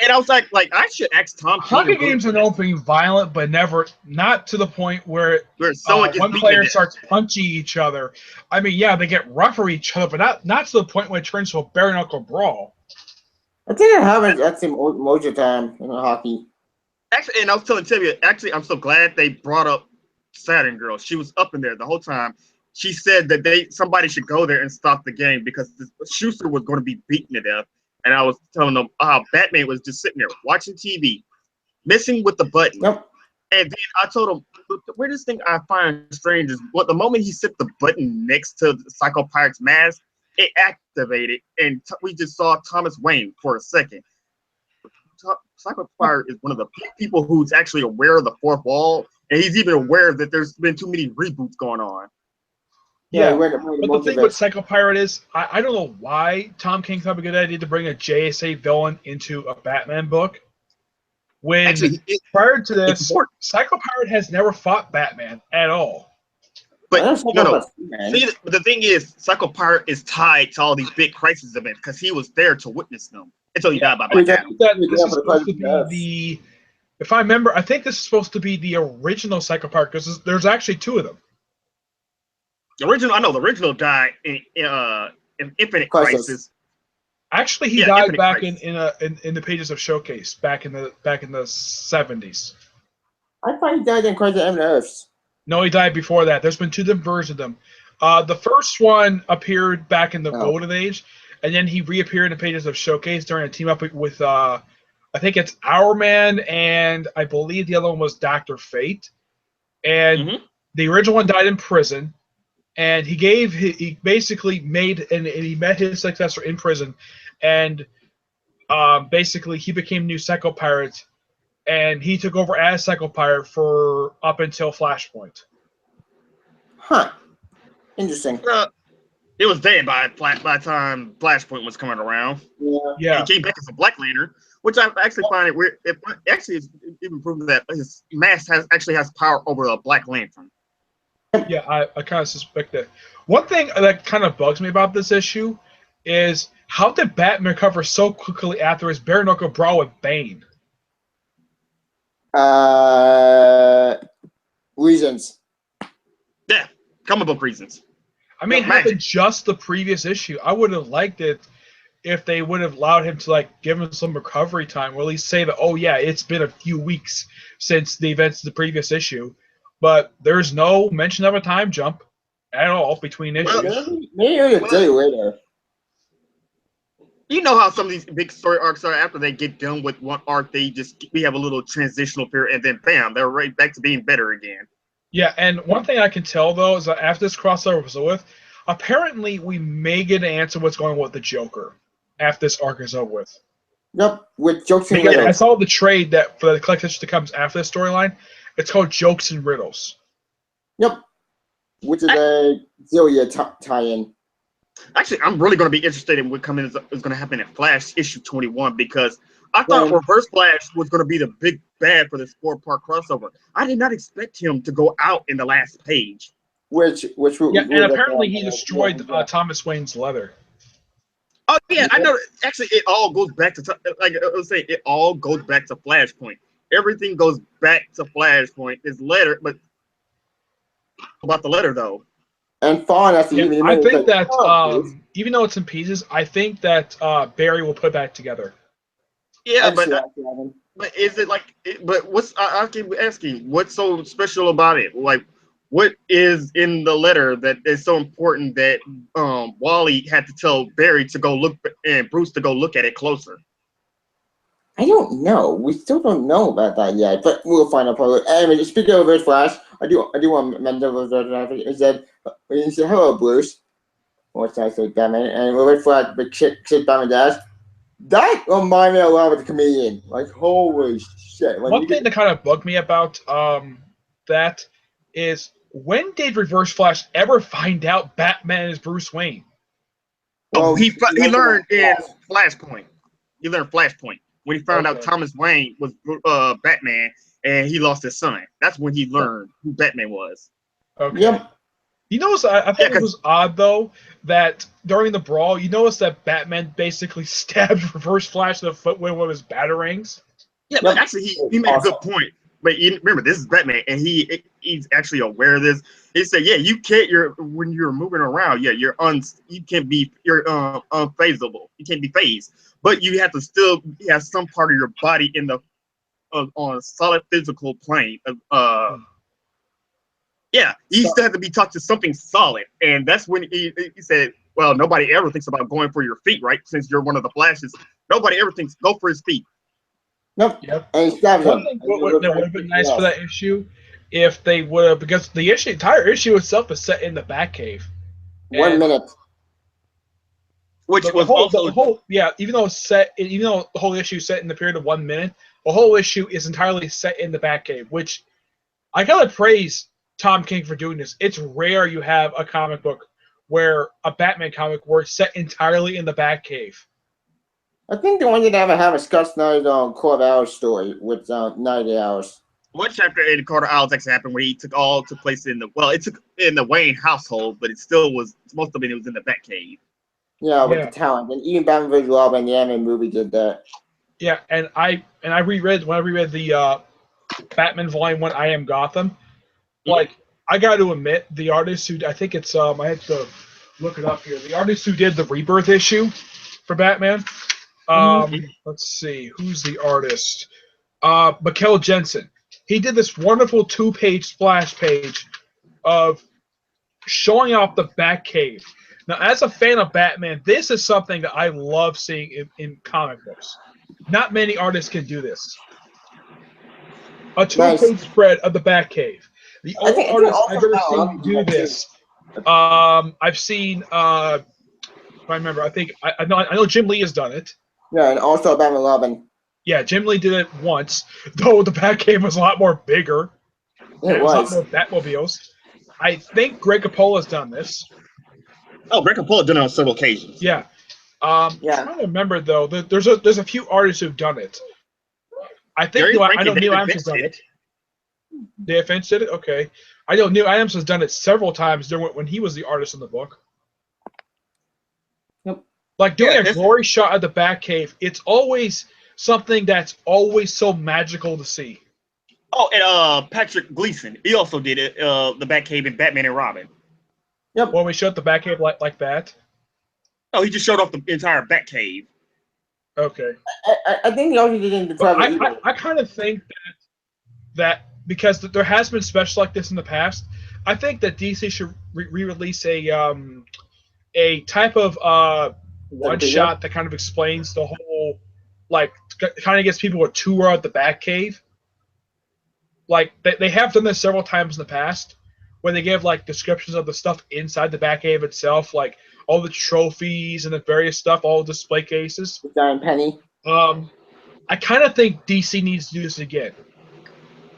And I was like I should ask Tom. Hockey games are known for being violent, but not to the point where one player starts punching each other. I mean, yeah, they get rough for each other, but not to the point where it turns to a bare knuckle brawl. I think it happens most of the time in hockey. Actually, and I was telling Timmy, actually, I'm so glad they brought up Saturn Girl. She was up in there the whole time. She said that somebody should go there and stop the game because Schuster was going to be beaten to death. And I was telling them how Batman was just sitting there watching TV, messing with the button. Yep. And then I told him, the weirdest thing I find strange is the moment he set the button next to the Psycho Pirate's mask, it activated, and we just saw Thomas Wayne for a second. Psycho Pirate is one of the people who's actually aware of the fourth wall, and he's even aware that there's been too many reboots going on. Yeah, but the thing with Psycho Pirate is, I don't know why Tom King thought it a good idea to bring a JSA villain into a Batman book. When actually, prior to this, Psycho Pirate has never fought Batman at all. But no. See, the thing is, Psycho Pirate is tied to all these big crisis events because he was there to witness them until he died by Black Adam. If I remember, I think this is supposed to be the original Psycho Pirate because there's actually two of them. The original died in Infinite Crisis. Actually, he died back in the pages of Showcase back in the 70s. I thought he died in Crisis on Infinite Earths. No, he died before that. There's been two different versions of them. The first one appeared back in the Golden Age, and then he reappeared in the pages of Showcase during a team up with I think it's Hourman, and I believe the other one was Dr. Fate. And the original one died in prison. And he basically made, and he met his successor in prison, and basically he became new Psycho Pirate, and he took over as Psycho Pirate for up until Flashpoint. Huh. Interesting. It was dead by the time Flashpoint was coming around. Yeah. He came back as a Black Lantern, which I actually find it weird. It actually is even proven that his mask actually has power over a Black Lantern. Yeah, I kind of suspect that. One thing that kind of bugs me about this issue is how did Batman recover so quickly after his bare knuckle brawl with Bane? Reasons. Yeah, comic book reasons. I mean, it happened just the previous issue. I would have liked it if they would have allowed him to give him some recovery time, or at least say that, oh yeah, it's been a few weeks since the events of the previous issue. But there's no mention of a time jump at all between issues. Maybe a day later. You know how some of these big story arcs are. After they get done with one arc, we have a little transitional period, and then bam, they're right back to being better again. Yeah, and one thing I can tell though is that after this crossover was over with, apparently we may get an answer what's going on with the Joker after this arc is over with. Yep, with jokes and riddles. I saw the trade that for the collection that comes after the storyline. It's called Jokes and Riddles. Yep. Which is a Zelia tie-in. Actually, I'm really going to be interested in what is going to happen in Flash issue 21 because I thought Reverse Flash was going to be the big bad for this 4-part crossover. I did not expect him to go out in the last page. And apparently he destroyed Thomas Wayne's leather. Oh yeah, I know. Actually, it all goes back to it all goes back to Flashpoint. Everything goes back to Flashpoint. His letter, but about the letter though. And fine, I think that even though it's in pieces, I think that Barry will put that together. Yeah, but is it like? But what's I keep asking? What's so special about it? Like, what is in the letter that is so important that Wally had to tell Barry to go look and Bruce to go look at it closer? I don't know. We still don't know about that yet, but we'll find out probably. Anyway, speaking of Reverse Flash, I do want to mention Reverse Flash. It said, when you say hello, Bruce, what's that say, Batman, and Reverse Flash, but shit, Batman does. That reminded me a lot of the comedian. Like, holy shit. One thing that kind of bugged me about that is, when did Reverse Flash ever find out Batman is Bruce Wayne? Well, he learned in Flashpoint. He learned Flashpoint when he found out Thomas Wayne was Batman and he lost his son. That's when he learned who Batman was. Okay. Yep. You notice, I thought it was odd, though, that during the brawl, you notice that Batman basically stabbed Reverse Flash in the foot with one of his batarangs? Yeah, but actually, he made a good point. But remember, this is Batman, and he's actually aware of this. He said, "Yeah, you can't. When you're moving around, yeah, you're unfazable. You can't be phased, but you have to still have some part of your body in the on a solid physical plane. Yeah, he still had to be taught to something solid, and that's when he said, "Well, nobody ever thinks about going for your feet, right? Since you're one of the Flashes, nobody ever thinks go for his feet." Nope. Yep. And he stabbed One him. thing that would have been nice for that issue, if they would have, because the entire issue itself is set in the Batcave. 1 minute. Which was the whole even though the whole issue is set in the period of 1 minute, the whole issue is entirely set in the Batcave, which I gotta praise Tom King for doing this. It's rare you have a comic book where a Batman comic where it's set entirely in the Batcave. I think the one that ever have a Scott Snyder Court of Owls story with 90 hours. One chapter in the Court of Owls actually happened where he took place in it took in the Wayne household, but it still was most of it was in the Batcave. Yeah, with the talent, and even Batman vs. Robin, the anime movie, did that. Yeah, and I reread the Batman Volume 1, I Am Gotham. Like, I got to admit, the artist who, I think it's I had to look it up here. The artist who did the Rebirth issue for Batman. Let's see, who's the artist? Mikkel Jensen. He did this wonderful 2-page splash page of showing off the Batcave. Now, as a fan of Batman, this is something that I love seeing in comic books. Not many artists can do this. A 2-page spread of the Batcave. The only artist I've ever seen do this, I've seen. If I remember, I know Jim Lee has done it. Yeah, and also Batman Robin. Yeah, Jim Lee did it once, though the Batcave was a lot more bigger. It was. A lot more Batmobiles. I think Greg Capullo's done this. Oh, Greg Capullo done it on several occasions. Yeah. I'm trying to remember though. There's a few artists who've done it. I think I know Neil Adams has done it. Dave Finch did it. Okay, I know Neil Adams has done it several times when he was the artist in the book. Yep. Like doing a glory shot at the Batcave, it's always something that's always so magical to see. Oh, and Patrick Gleason, he also did it. The Batcave in Batman and Robin. Yep. When we showed the Batcave like that. Oh, he just showed off the entire Batcave. Okay. I think he also did it in the I kind of think that because there has been special like this in the past, I think that DC should re-release a type of one shot that kind of explains the whole, like, kind of gets people a tour of the Batcave. Like they have done this several times in the past, where they give like descriptions of the stuff inside the Batcave itself, like all the trophies and the various stuff, all the display cases. Giant Penny. I kind of think DC needs to do this again,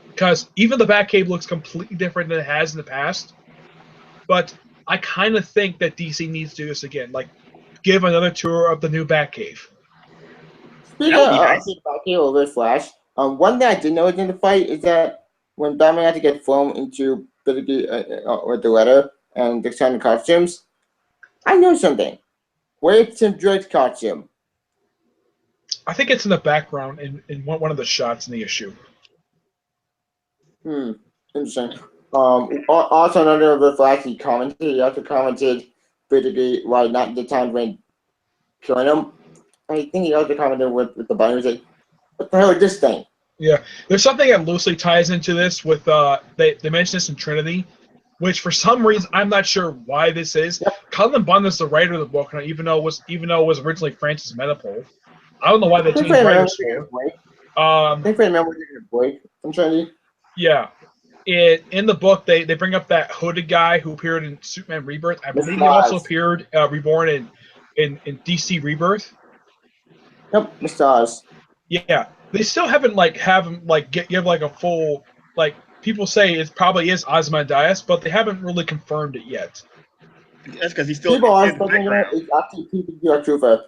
because even the Batcave looks completely different than it has in the past. But I kind of think that DC needs to do this again, like give another tour of the new Batcave. Speaking of Batcave over Flash, one thing I did notice in the fight is that when Batman had to get thrown into with the letter and the kind of costumes, I know something. Where's Tim Drake's costume? I think it's in the background in one of the shots in the issue. Interesting. Also, another of the Flash he commented. He also commented basically why not the time when killing him. I think he also commented with the bunny. He was like, "What the hell is this thing?" Yeah, there's something that loosely ties into this with they mentioned this in Trinity. which for some reason I'm not sure why this is. Cullen Bunn is the writer of the book, and even though it was originally Francis Metapole, I don't know why they changed writers for. I think I remember taking a break from Trinity. Yeah. In the book, they bring up that hooded guy who appeared in Superman Rebirth. I believe he also appeared reborn in DC Rebirth. Yep, Mr. Oz. Yeah, they still haven't have him give a full people say it probably is Ozymandias, but they haven't really confirmed it yet. That's because he's still people are in the background. It's actually Truther.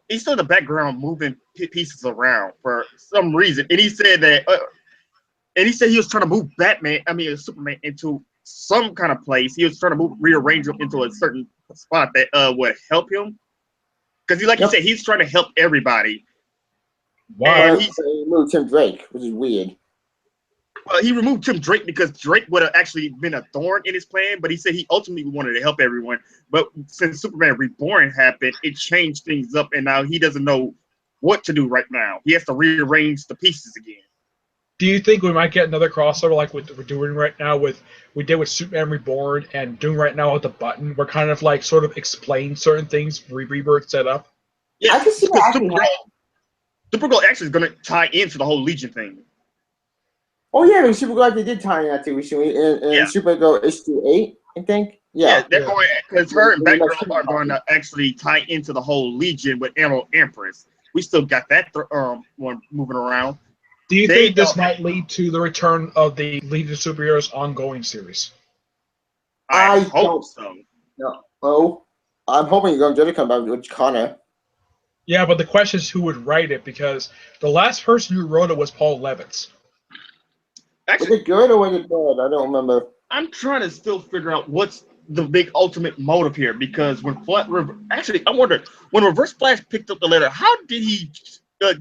He's still in the background moving pieces around for some reason, and he said that. And he said he was trying to move Superman into some kind of place. He was trying to rearrange him into a certain spot that would help him. Because you said, he's trying to help everybody. Wow. He removed Tim Drake, which is weird. Well, he removed Tim Drake because Drake would have actually been a thorn in his plan, but he said he ultimately wanted to help everyone. But since Superman Reborn happened, it changed things up, and now he doesn't know what to do right now. He has to rearrange the pieces again. Do you think we might get another crossover like what we're doing right now we did with Superman Reborn and doing right now with the Button? We're kind of sort of explain certain things Rebirth set up. Yeah, I can see that. Supergirl actually is going to tie into the whole Legion thing. Oh yeah, Supergirl actually did tie in that too recently in Supergirl issue 8, I think. Yeah, they're going because her and Batgirl are going to actually tie into the whole Legion with Empress. We still got that one moving around. Do you think this might lead to the return of the Legion of Superheroes ongoing series? I hope so. No. Oh, I'm hoping you're going to come back with Connor. Yeah, but the question is who would write it, because the last person who wrote it was Paul Levitz. Actually, was it good or was it bad? I don't remember. I'm trying to still figure out what's the big ultimate motive here, because when I wonder when Reverse Flash picked up the letter, how did he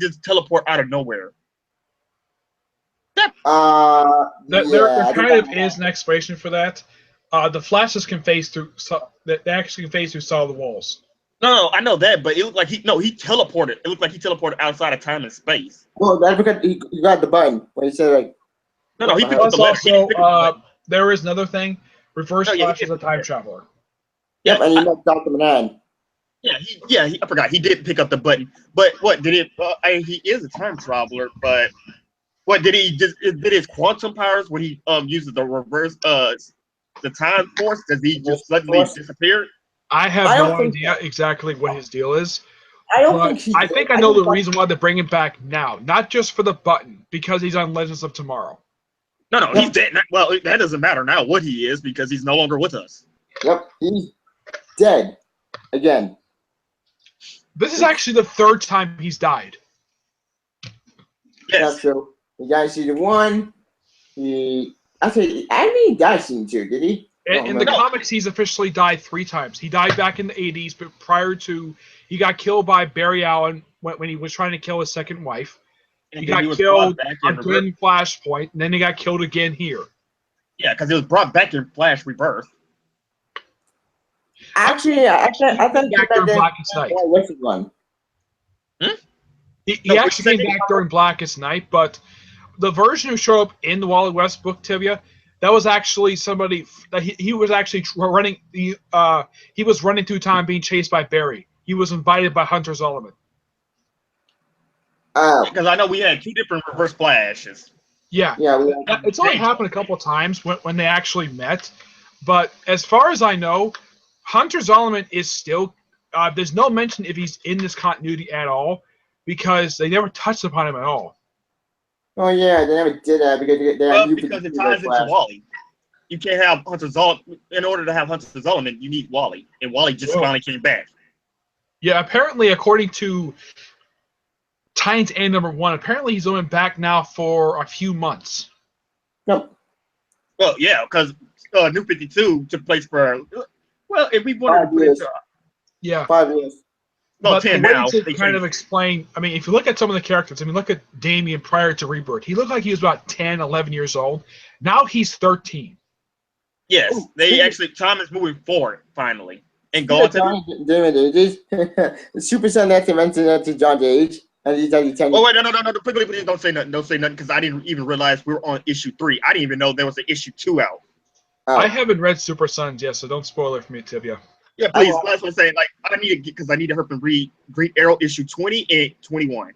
just teleport out of nowhere? There kind of is an explanation for that. The Flashes can phase through. They actually can phase through solid walls. No, I know that, but it looked like he teleported. It looked like he teleported outside of time and space. Well, that's because he got the button when he said No, he picked up the letter. There is another thing. Reverse Flash is a time traveler. Yep, and he met Dr. Manhattan. Yeah, I forgot he did pick up the button. But what did it? He is a time traveler, but. What did he just did his quantum powers when he uses the reverse the time force? Does he just suddenly disappear? I have no idea exactly what his deal is. I think I know the reason why they bring him back now, not just for the Button, because he's on Legends of Tomorrow. No, he's dead. Well, that doesn't matter now what he is because he's no longer with us. Yep, he's dead again. This is actually the third time he's died. Yes. That's true. He died season 1. He died season 2, did he? In the comics, he's officially died 3 times. He died back in the 80s, but prior to, he got killed by Barry Allen when he was trying to kill his second wife. He got killed in Flashpoint, and then he got killed again here. Yeah, because he was brought back in Flash Rebirth. Actually, I think back during Blackest Night. He actually came back during Blackest Night, but the version who showed up in the Wally West book, Tibia, that was actually somebody that he was actually running. He was running through time, being chased by Barry. He was invited by Hunter Zolomon. Because I know we had 2 different Reverse Flashes. Yeah. It's only happened a couple of times when they actually met, but as far as I know, Hunter Zolomon is still. There's no mention if he's in this continuity at all, because they never touched upon him at all. Oh yeah, they never did that because because it ties into Wally. You can't have Hunter Zolomon. In order to have Hunter Zolomon, you need Wally, and Wally just finally came back. Yeah, apparently, according to Titans and #1, apparently he's only back now for a few months. Nope. Well, yeah, because New 52 took place for if we wanted to put it, 5 years. Well, but 10 now. To kind of explain, I mean, if you look at some of the characters, look at Damian prior to Rebirth. He looked like he was about 10, 11 years old. Now he's 13. Yes, time is moving forward, finally. And going to the Super Son actually mentioned that to John's age. And he's only 10 Oh, wait, no. Please don't say nothing. Don't say nothing, because I didn't even realize we were on issue 3. I didn't even know there was an issue 2 out. I haven't read Super Sons yet, so don't spoil it for me, Tibia. Yeah, please. That's what I'm saying. Like, I need to get because I need to help him read Green Arrow issue 20 and 21.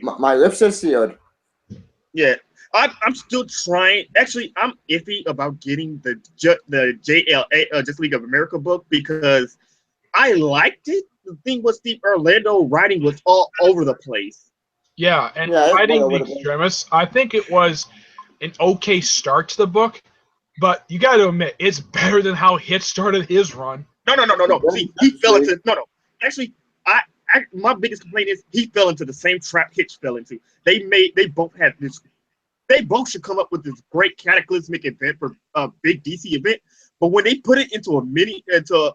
My lips are sealed. Yeah, I'm still trying. Actually, I'm iffy about getting the JLA Justice League of America book because I liked it. The thing was, Steve Orlando writing was all over the place. Yeah, and Yeah, Fighting the Extremists, I think it was an okay start to the book, but you got to admit, it's better than how Hitch started his run. No. See, he fell into no. Actually, my biggest complaint is he fell into the same trap Hitch fell into. They both had this. They both should come up with this great cataclysmic event for a big DC event, but when they put it into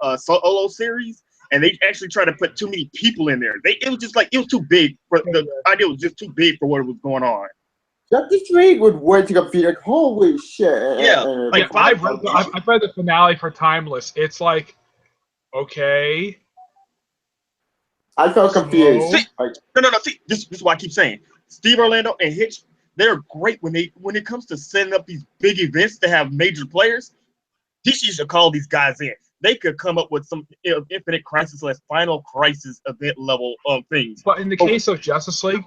a solo series, and they actually try to put too many people in there, it was just like it was too big for the idea was just too big for what was going on. Justice League would wait to go like, holy shit. Yeah, I've read the finale for Timeless. It's like, okay. I felt confused. See, no. See, this is why I keep saying Steve Orlando and Hitch. They're great when it comes to setting up these big events to have major players. DC should call these guys in. They could come up with some Infinite Crisis / Final Crisis event level of things. But in the case of Justice League,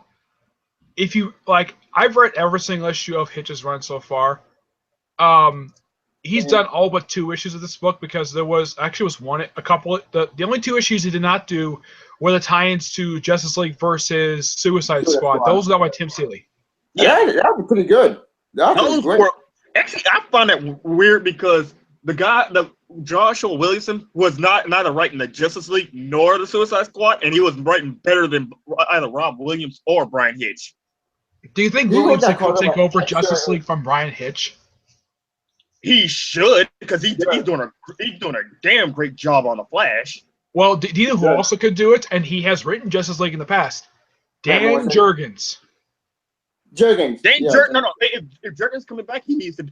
if you like, I've read every single issue of Hitch's run so far. He's done all but 2 issues of this book because there was a couple. The only 2 issues he did not do were the tie-ins to Justice League versus Suicide Squad. Those were done by Tim Seeley. Yeah, that was pretty good. That was great. Actually, I found that weird because the Joshua Williamson was neither writing the Justice League nor the Suicide Squad, and he was writing better than either Rob Williams or Brian Hitch. Do you think Williamson could take over Justice League from Brian Hitch? He should, because he's doing a damn great job on the Flash. Well, do you know who also could do it? And he has written Justice League in the past. Dan Jurgens. Jurgens. No. If Jurgens coming back, he needs to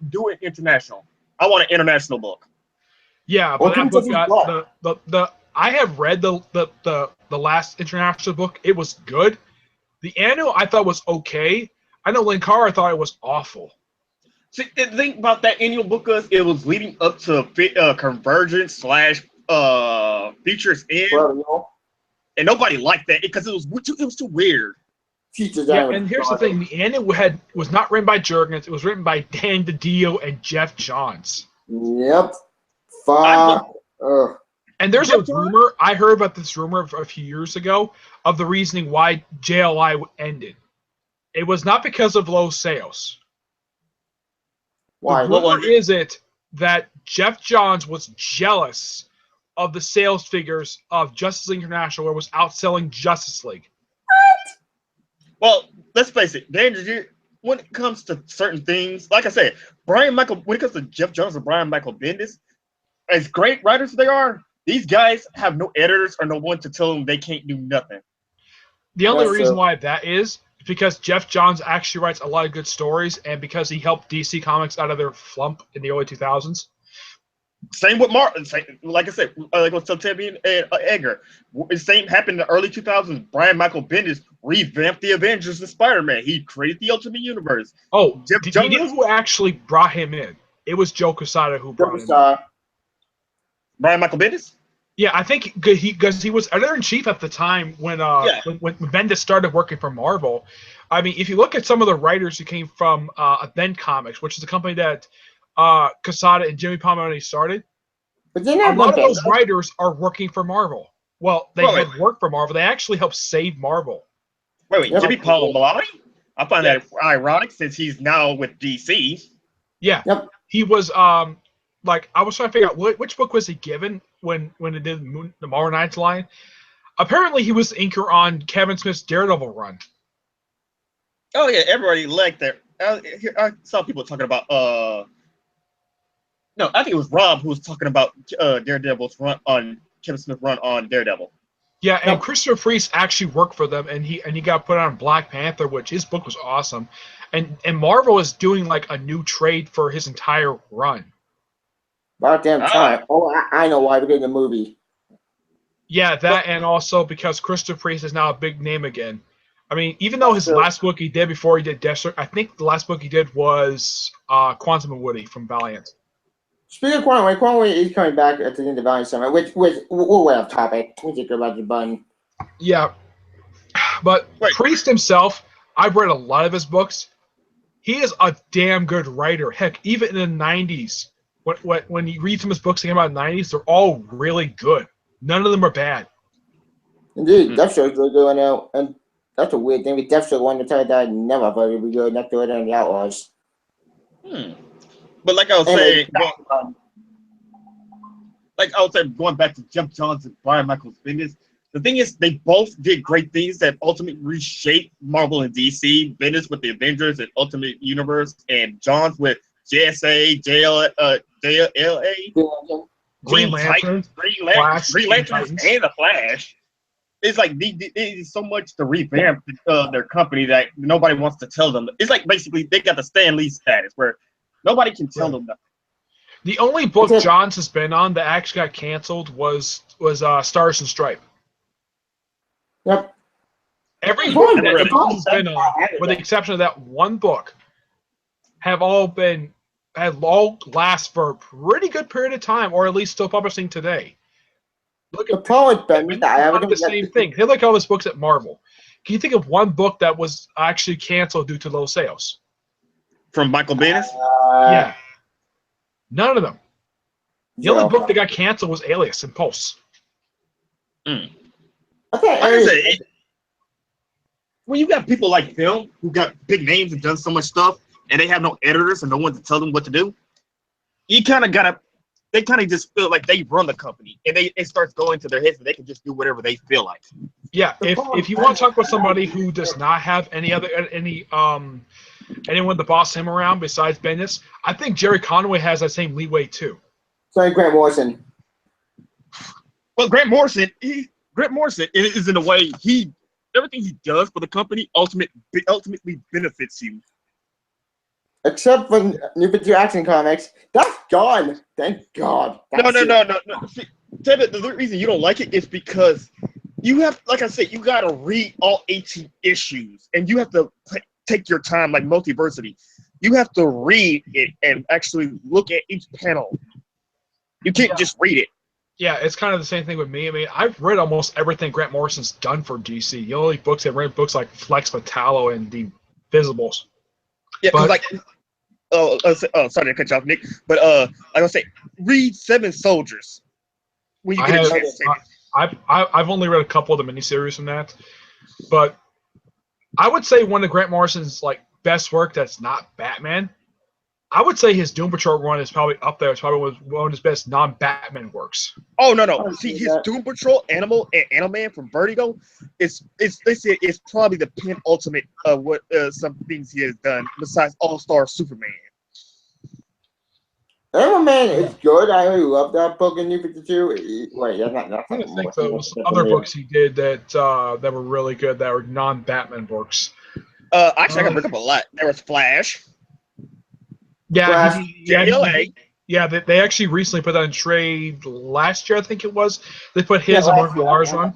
do it international. I want an international book. Yeah, but that book got I have read the last international book. It was good. The annual I thought was okay. I know Linkara thought it was awful. See, the thing about that annual book is it was leading up to Convergence / Features in, and nobody liked that because it was too weird. Yeah, and here's the thing: the annual was not written by Jurgens. It was written by Dan DiDio and Jeff Johns. Yep. And there's a rumor, I heard about this rumor a few years ago, of the reasoning why JLI ended. It was not because of low sales. Why? The rumor is it that Jeff Johns was jealous of the sales figures of Justice League International, where it was outselling Justice League. Well, let's face it, when it comes to certain things, like I said, when it comes to Jeff Johns and Brian Michael Bendis, as great writers as they are, these guys have no editors or no one to tell them they can't do nothing. The only reason why that is because Jeff Johns actually writes a lot of good stories, and because he helped DC Comics out of their flump in the early 2000s. Same with Martin. Like I said, like with Tavian and Edgar. The same happened in the early 2000s. Brian Michael Bendis revamped the Avengers and Spider-Man. He created the Ultimate Universe. Oh, do you know who actually brought him in? It was Joe Quesada who brought him in. Brian Michael Bendis? Yeah, I think because he was editor-in-chief at the time when Bendis started working for Marvel. I mean, if you look at some of the writers who came from Event Comics, which is a company that Quesada and Jimmy Palmiotti started, a lot of those writers are working for Marvel. Well, they had worked for Marvel. They actually helped save Marvel. Wait, Jimmy Palmiotti? I find that ironic since he's now with DC. Yeah, he was like, I was trying to figure out which book was he given when it did the Marvel Knights line. Apparently, he was the inker on Kevin Smith's Daredevil run. Oh yeah, everybody liked that. I saw people talking about no, I think it was Rob who was talking about Daredevil's run on Kevin Smith's run on Daredevil. Yeah, and Christopher Priest actually worked for them, and he got put on Black Panther, which his book was awesome. And Marvel is doing like a new trade for his entire run. About damn time. I know why we're getting a movie. Yeah, and also because Christopher Priest is now a big name again. I mean, even though his last book he did before he did Deathstroke, I think the last book he did was Quantum and Woody from Valiant. Speaking of Quantum is coming back at the end of Valiant Summer, which we're way off topic. We think about the button. Yeah, but Priest himself, I've read a lot of his books. He is a damn good writer. Heck, even in the 90s, when you read some of his books that came out in the 90s, they're all really good. None of them are bad. Indeed, Deathstroke's really good now, and that's a weird thing. With Deathstroke, one to tell that I never thought it would be good enough to do it on the Outlaws. But like I was saying, going back to Jeff Johns and Brian Michael Bendis, the thing is, they both did great things that ultimately reshaped Marvel and DC. Bendis with the Avengers and Ultimate Universe, and Johns with JSA, JLA, Green Lantern, and the Flash. It's like it is so much to revamp their company that nobody wants to tell them. It's like basically they got the Stan Lee status where nobody can tell them nothing. The only book Johns has been on that actually got canceled was Stars and Stripe. Yep. Every book that Johns has been on, with the exception of that one book, have all last for a pretty good period of time, or at least still publishing today. Look at the same thing. They like all his books at Marvel. Can you think of one book that was actually canceled due to low sales? From Michael Bendis? Yeah. None of them. The only book that got canceled was Alias and Pulse. Like I said, when you got people like them who got big names and done so much stuff, and they have no editors and no one to tell them what to do, you kind of gotta. They kind of just feel like they run the company, and it starts going to their heads, and they can just do whatever they feel like. Yeah, if you want to talk about somebody who does not have anyone to boss him around besides Bendis, I think Jerry Conway has that same leeway too. Sorry, Grant Morrison. Well, Grant Morrison is in a way everything he does for the company ultimately benefits you. Except for New 52 Action Comics, that's gone. Thank God. No. See, David, the reason you don't like it is because you have, like I said, you got to read all 18 issues, and you have to take your time, like Multiversity. You have to read it and actually look at each panel. You can't just read it. Yeah, it's kind of the same thing with me. I mean, I've read almost everything Grant Morrison's done for DC. The only books I've read books like Flex Metallo and The Visibles. Yeah, but, sorry to cut you off, Nick. But like I say, read Seven Soldiers when you get a chance. I've only read a couple of the miniseries from that, but I would say one of Grant Morrison's best work that's not Batman. I would say his Doom Patrol run is probably up there. It's probably one of his best non-Batman works. Oh no! See, his Doom Patrol, Animal, and Animal-Man from Vertigo, they say it's probably the penultimate of what some things he has done besides All-Star Superman. Animal-Man is good. I really love that book in New 52. Wait, that's not. I think those other books he did that were really good that were non-Batman books. Actually, I can bring up a lot. There was Flash. Yeah, JLA. They actually recently put that in trade last year, I think it was. They put his and Mark Millar's run.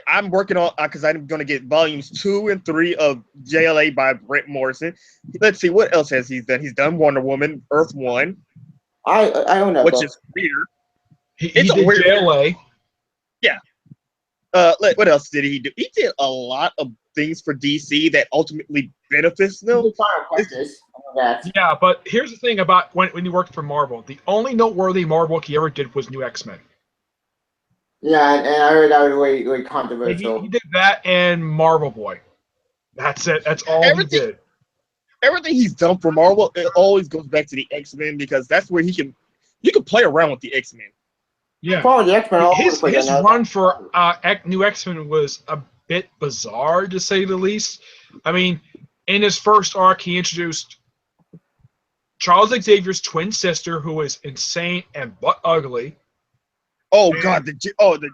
I'm working on because I'm going to get volumes 2 and 3 of JLA by Grant Morrison. Let's see what else has he done. He's done Wonder Woman, Earth 1. I don't know, which is weird. He did weird JLA. Yeah. What else did he do? He did a lot of things for DC that ultimately benefits them. Yeah, but here's the thing about when he worked for Marvel. The only noteworthy Marvel book he ever did was New X-Men. Yeah, and I heard that was really controversial. He did that and Marvel Boy. That's it. That's all he did. Everything he's done for Marvel, it always goes back to the X-Men because that's where you can play around with the X-Men. Yeah, his run for New X-Men was a bit bizarre, to say the least. I mean, in his first arc, he introduced Charles Xavier's twin sister, who was insane and butt ugly. Oh God, the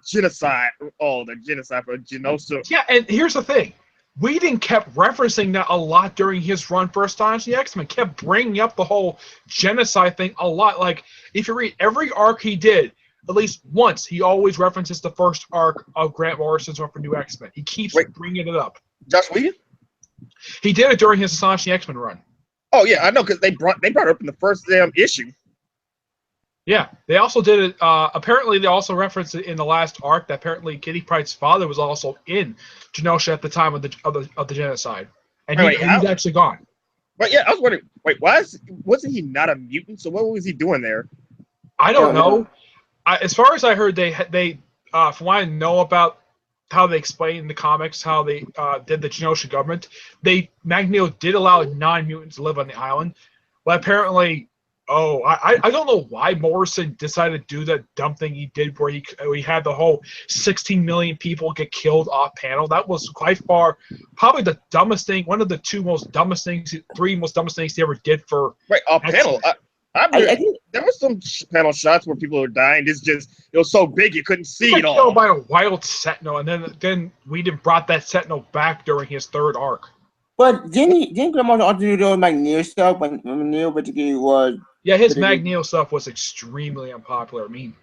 genocide! Oh, the genocide for Genosha. Yeah, and here's the thing: Whedon kept referencing that a lot during his run for Astonishing X-Men. Kept bringing up the whole genocide thing a lot. Like, if you read every arc he did, at least once, he always references the first arc of Grant Morrison's run for New X-Men. He keeps bringing it up. Josh Whedon? He did it during his Astonishing X-Men run. Oh yeah, I know because they brought it up in the first damn issue. Yeah, they also did it. Apparently, they also referenced it in the last arc that apparently Kitty Pryde's father was also in Genosha at the time of the genocide, and he's actually gone. But yeah, I was wondering. Wait, wasn't he not a mutant? So what was he doing there? I don't know. As far as I heard, they from what I know about how they explained in the comics how they did the Genosha government, Magneto did allow non-mutants to live on the island, but apparently. Oh, I don't know why Morrison decided to do that dumb thing he did where he had the whole 16 million people get killed off panel. That was quite far, probably the dumbest thing, one of the three most dumbest things he ever did for off panel. I think there were some panel shots where people were dying. It was so big you couldn't see it all. Killed by a wild Sentinel, and then Whedon brought that Sentinel back during his third arc. But didn't Grandma also do the Magneto stuff when Magneto particularly was? Yeah, his Magneto stuff was extremely unpopular. I mean,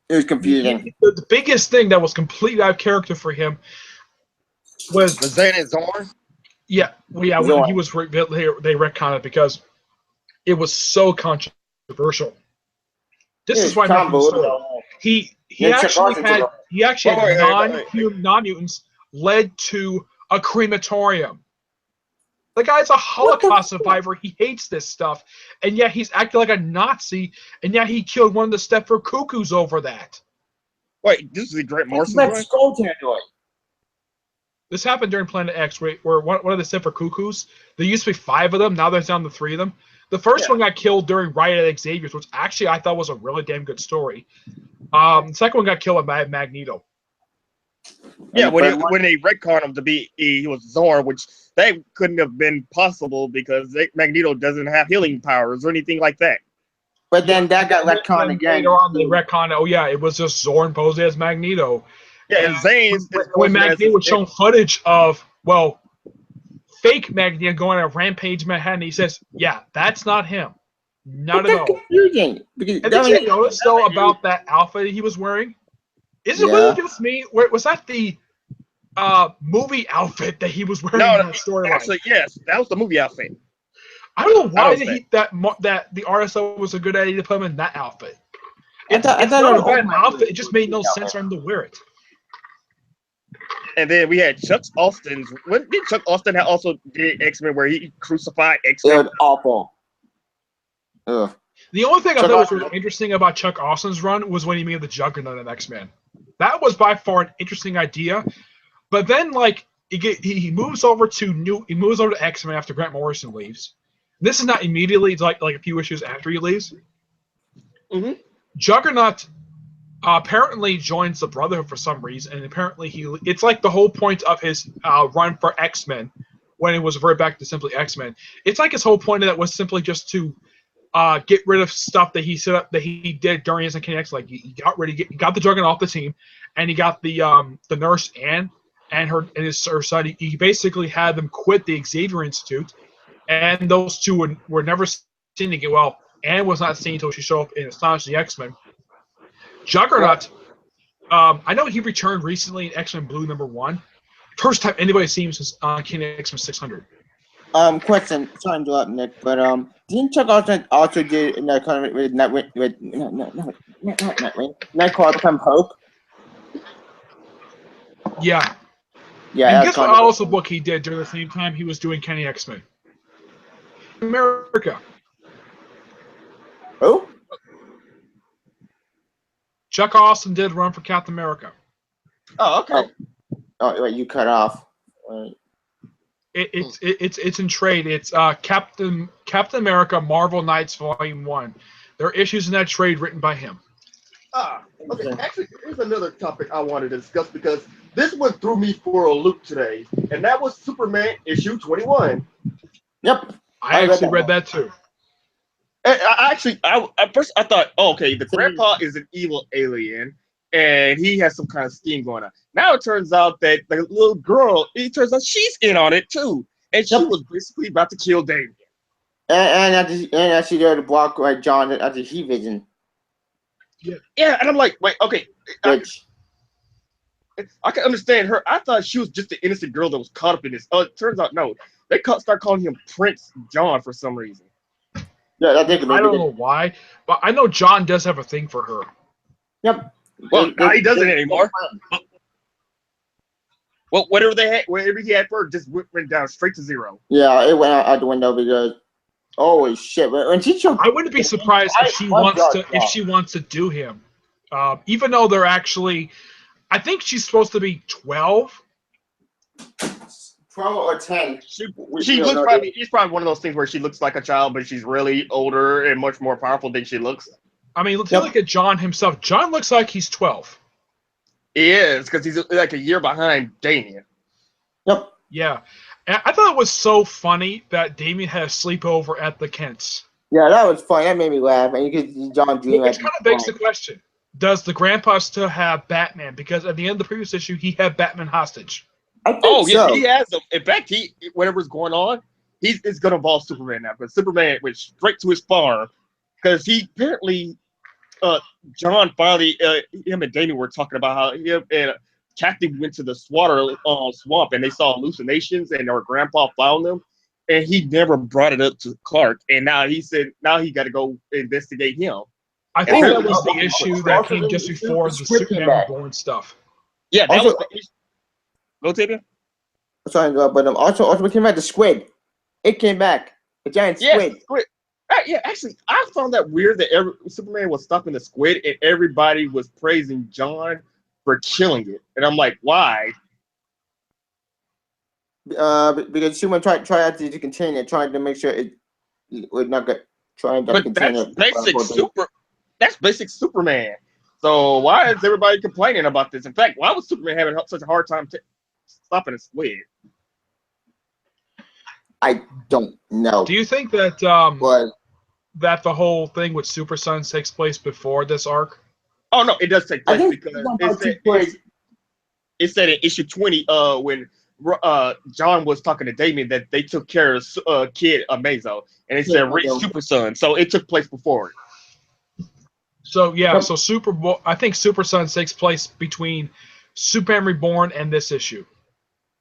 it was confusing. The biggest thing that was completely out of character for him was the Zane and Zorn. Yeah, when he was they retconned it because it was so controversial. This is why he actually had non-mutants led to a crematorium. The guy's a Holocaust survivor. He hates this stuff, and yet he's acting like a Nazi, and yet he killed one of the Stepford Cuckoos over that. Wait, this is a Grant Morrison. This happened during Planet X, where one of the Stepford Cuckoos, there used to be 5 of them, now there's down to 3 of them. The first one got killed during Riot at Xavier's, which actually I thought was a really damn good story. The second one got killed by Magneto. Yeah, when they retconned him to be he was Zorn, which that couldn't have been possible because Magneto doesn't have healing powers or anything like that. But then that got retconned again. Later on, they retconned. Oh yeah, it was just Zorn posed as Magneto. Yeah, and Zane. When Magneto was shown footage of fake Magneto going on a rampage in Manhattan, he says, "Yeah, that's not him, not at all." Confusing. And did you notice though about that outfit he was wearing? Is it really just me? Was that the movie outfit that he was wearing in that storyline? Actually, yes, that was the movie outfit. I don't know why that the RSO was a good idea to put him in that outfit. It's not a bad outfit. It just made no sense for him to wear it. And then we had Chuck Austin's. When did Chuck Austin also did X-Men where he crucified X-Men? It was awful. Ugh. The only thing I thought was really interesting about Chuck Austin's run was when he made the Juggernaut in X-Men. That was by far an interesting idea, but then he moves over to X-Men after Grant Morrison leaves. This is not immediately; it's like a few issues after he leaves. Mm-hmm. Juggernaut apparently joins the Brotherhood for some reason, and apparently it's like the whole point of his run for X-Men when it was reverted back to simply X-Men. It's like his whole point of that was simply just to get rid of stuff that he set up that he did during his X. Like he got the Juggernaut off the team, and he got the nurse and her son. He basically had them quit the Xavier Institute, and those two were never seen again. Well, Anne was not seen until she showed up in Astonishing X-Men. Juggernaut, I know he returned recently in X-Men Blue #1. First time anybody's seen him since King X-Men 600. Question. Sorry to interrupt, Nick, but didn't Chuck Austin also do another comic with Nightcrawler become Hope? Yeah. Yeah. And guess what also book he did during the same time he was doing Kenny X-Men? America. Who? Chuck Austin did run for Captain America. Oh, okay. Oh, wait, you cut off. It's in trade. It's Captain America Marvel Knights Volume 1. There are issues in that trade written by him. Okay. Actually, here's another topic I want to discuss because this one threw me for a loop today, and that was Superman issue 21. Yep. I actually read that too. And at first I thought, okay, the grandpa is an evil alien, and he has some kind of scheme going on. Now it turns out that the little girl, it turns out she's in on it too, and she was basically about to kill Damien. And actually there to block John at the He Vision. Yeah, and I'm like, wait, okay, Which, I can understand her. I thought she was just an innocent girl that was caught up in this. It turns out no. They start calling him Prince John for some reason. yeah, I think I don't know why, but I know John does have a thing for her. Yep. Well, he doesn't anymore. Well, whatever he had for her, just went down straight to zero. Yeah, it went out the window because holy shit! When she showed, I wouldn't be surprised if she wants to do him, even though they're actually. I think she's supposed to be 12. 12 or 10. She looks probably. It's probably one of those things where she looks like a child, but she's really older and much more powerful than she looks. I mean, let's look at John himself. John looks like he's 12. He is, because he's like a year behind Damien. Yep. Yeah. And I thought it was so funny that Damien had a sleepover at the Kents. Yeah, that was fun. That made me laugh. And you could see John dream. Which kind of begs the question. Does the grandpa still have Batman? Because at the end of the previous issue, he had Batman hostage. I think so. Yeah, he has them. In fact, whatever's going on, it's going to involve Superman now. Because Superman went straight to his farm. Because he apparently... John finally, him and Damien were talking about how him and Kathy went to the swamp and they saw hallucinations and our grandpa found them, and he never brought it up to Clark. And now he said he got to go investigate him. I think that was the issue that came just before the Superman Reborn stuff. Yeah, that was the issue. Go, Tavia. Sorry, but also came back the squid. It came back. The giant squid. Squid. Yeah, actually, I found that weird that Superman was stopping the squid and everybody was praising John for killing it. And I'm like, why? Because Superman tried to contain it, trying to make sure it would not get trying to contain it. That's basic Superman. So why is everybody complaining about this? In fact, why was Superman having such a hard time stopping a squid? I don't know. Do you think that that the whole thing with Super Sons takes place before this arc? Oh no, it does take place because it said in issue 20 when John was talking to Damien that they took care of kid Amazo, and it said read Super Son, so it took place before it. So yeah, so I think Super Sons takes place between Superman Reborn and this issue.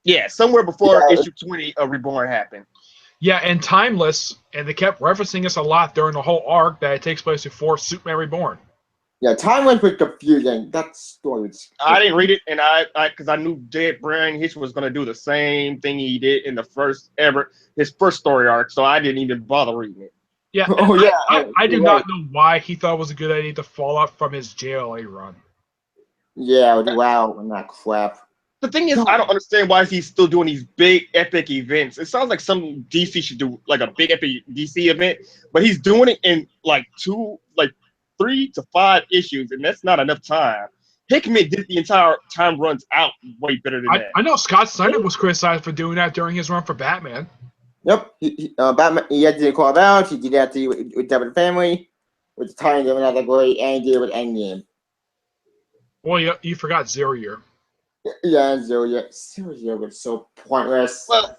Yeah, somewhere before issue 20 Reborn happened. Yeah, and Timeless, and they kept referencing this a lot during the whole arc that it takes place before Superman Reborn. Yeah, Timeless was confusing. That story was... I didn't read it, and because I knew Brian Hitch was going to do the same thing he did in his first story arc, so I didn't even bother reading it. Yeah, I did not know why he thought it was a good idea to fall out from his JLA run. Yeah, wow, and that crap. The thing is, I don't understand why he's still doing these big epic events. It sounds like some DC should do like a big epic DC event, but he's doing it in like 3 to 5 issues, and that's not enough time. Hickman did the entire time runs out way better than that. I know Scott Snyder was criticized for doing that during his run for Batman. Yep, Batman. He had to call out. He did that with Devil Family, with Tiny Devil Another Glory, and he did it with Endgame. Well, you forgot Zero Year. Yeah, Zero Year was so pointless. Well,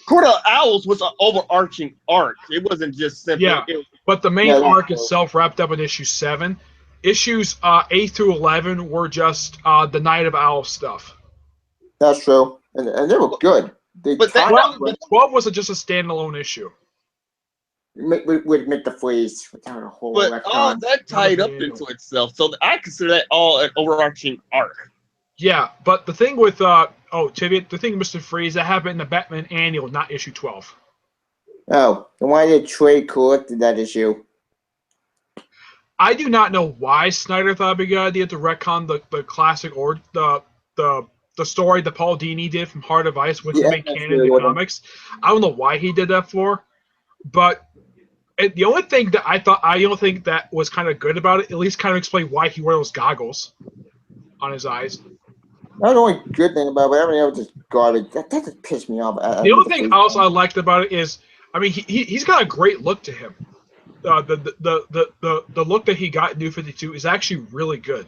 Court of Owls was an overarching arc. It wasn't just simply. Yeah, but the main arc itself wrapped up in issue 7. Issues 8 through 11 were just the Night of Owl stuff. That's true, and they were good. But 12 was just a standalone issue. With Mr. Freeze, without a whole. But all that tied up into itself, so I consider that all an overarching arc. Yeah, but the thing with the thing with Mr. Freeze, that happened in the Batman Annual, not issue 12. Oh, then why did Trey collected that issue? I do not know why Snyder thought it'd be a good idea to retcon the classic or the story that Paul Dini did from Heart of Ice, which made canon in the comics. I don't know why he did that for, but the only thing that I don't think that was kind of good about it, at least kind of explain why he wore those goggles on his eyes. That's the only good thing about it, but everything else is garbage. That just pissed me off. The only thing else I liked about it is, I mean, he's got a great look to him. The look that he got in New 52 is actually really good.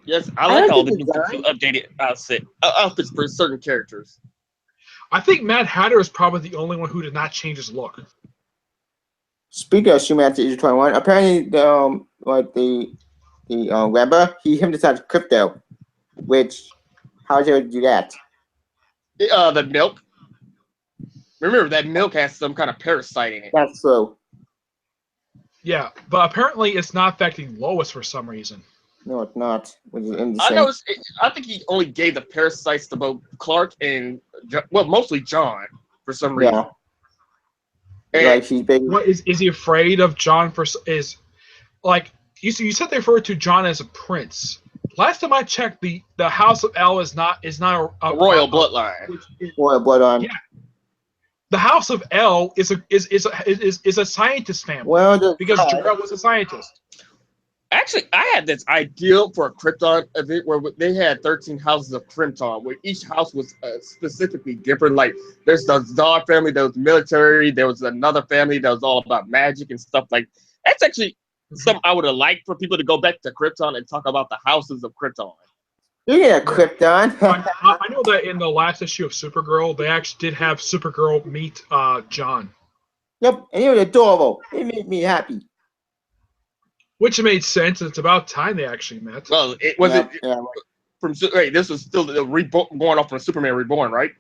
Yes, I like all the New 52 updated outfits for certain characters. I think Mad Hatter is probably the only one who did not change his look. Speaking of Superman to issue 21, apparently He remember he hypnotized Crypto, which how did he do that? The milk. Remember that milk has some kind of parasite in it. That's true. Yeah, but apparently it's not affecting Lois for some reason. No, it's not. Which is I interesting. noticed. I think he only gave the parasites to both Clark and mostly John for some reason. Yeah. And Like he's big. What is he afraid of John for? Is like you said they referred to John as a prince. Last time I checked, the House of L is not a royal bloodline. Royal bloodline. Yeah. The House of L is a scientist family. Well, because Jor-El was a scientist. Actually, I had this idea for a Krypton event where they had 13 houses of Krypton, where each house was specifically different. Like, there's the Zod family, there was military, there was another family that was all about magic and stuff like that. That's actually something I would have liked for people to go back to Krypton and talk about the houses of Krypton. You get a Krypton. I know that in the last issue of Supergirl, they actually did have Supergirl meet John. Yep, and he was adorable. It made me happy. Which made sense. It's about time they actually met. Well, it was Yeah. from. Wait, this was still the going off from Superman Reborn, right?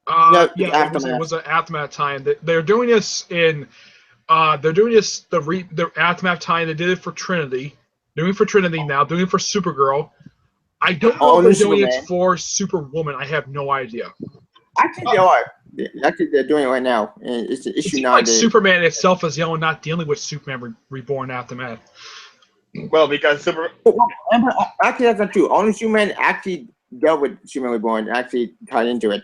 Yeah, it was an aftermath time. They're doing this in. They're doing this the aftermath time. They did it for Trinity. Doing it for Trinity now. Doing it for Supergirl. I don't know if they're doing it for Superwoman. I have no idea. Actually, they are. Actually, they're doing it right now. And it's an issue now. Like Superman itself is not dealing with Superman Reborn aftermath. Well, because Actually, that's not true. Only Superman actually dealt with Superman Reborn. Actually, tied into it.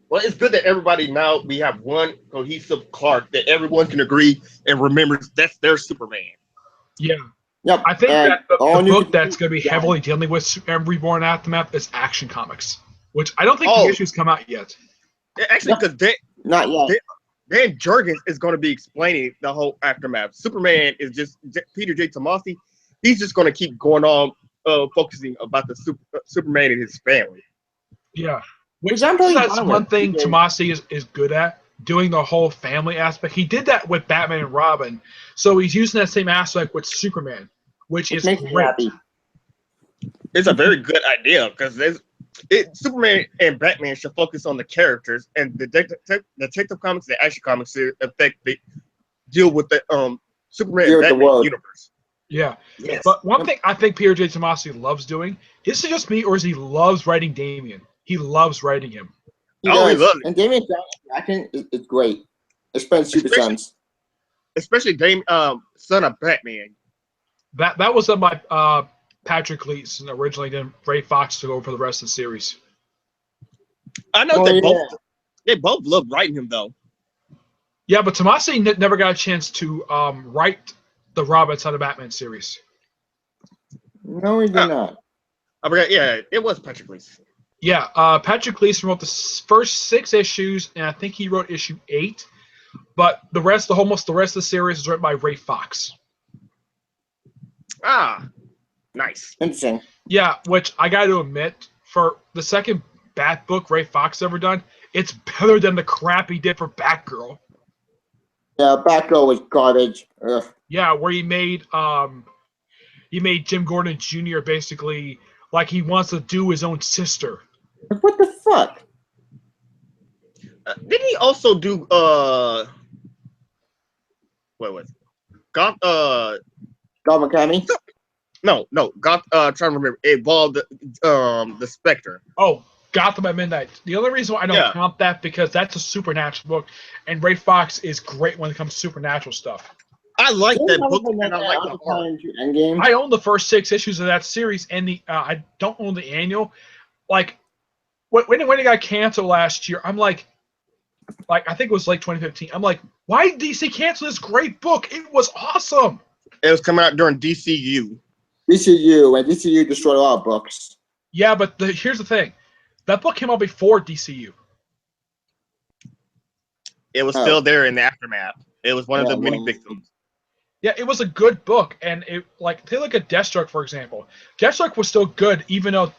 Well, it's good that everybody now we have one cohesive Clark that everyone can agree and remembers that's their Superman. Yeah. Yep. I think that the book that's going to be Yeah. heavily dealing with Superman Reborn aftermath is Action Comics, which I don't think the issue's come out yet. Actually, because Not yet. Dan Jurgens is going to be explaining the whole aftermath. Superman is just Peter J. Tomasi. He's just going to keep going on focusing about the Superman and his family. Yeah. Which that's one thing Tomasi is good at, doing the whole family aspect. He did that with Batman and Robin, so he's using that same aspect with Superman, which is great. It's a very good idea because Superman and Batman should focus on the characters, and the Detective Comics, the Action Comics, deal with the Superman and Batman universe. Yeah. Yes. But one thing I think Peter J. Tomasi loves doing, is it just me, or is he loves writing Damian? He loves writing him. He loves it. And Damian Jackson is great. Especially Super Sons. Especially son of Batman. That was done by Patrick Gleason originally, then Ray Fox took over for the rest of the series. I know they both love writing him though. Yeah, but Tomasi never got a chance to write the Robin Son of Batman series. No, he did not. I forgot. Yeah, it was Patrick Gleason. Yeah, Patrick Gleason wrote the first 6 issues, and I think he wrote issue 8. But almost the rest of the series is written by Ray Fox. Ah, nice. Interesting. Yeah, which I got to admit, for the second Bat book Ray Fox ever done, it's better than the crap he did for Batgirl. Yeah, Batgirl was garbage. Ugh. Yeah, where he made Jim Gordon Jr. basically like he wants to do his own sister. What the fuck? Didn't he also do what was it? Gotham Academy? No. Trying to remember. It involved the Spectre. Oh, Gotham at Midnight. The only reason why I don't count that because that's a supernatural book, and Ray Fox is great when it comes to supernatural stuff. I like that book, and I like the art. I own the first 6 issues of that series, and I don't own the annual. Like when it got canceled last year, I'm like I think it was like 2015. I'm like, why did DC cancel this great book? It was awesome. It was coming out during DCU. DCU destroyed a lot of books. Yeah, but here's the thing. That book came out before DCU. It was still there in the aftermath. It was one of the many victims. Yeah, it was a good book, and take a look at Deathstroke, for example. Deathstroke was still good, even though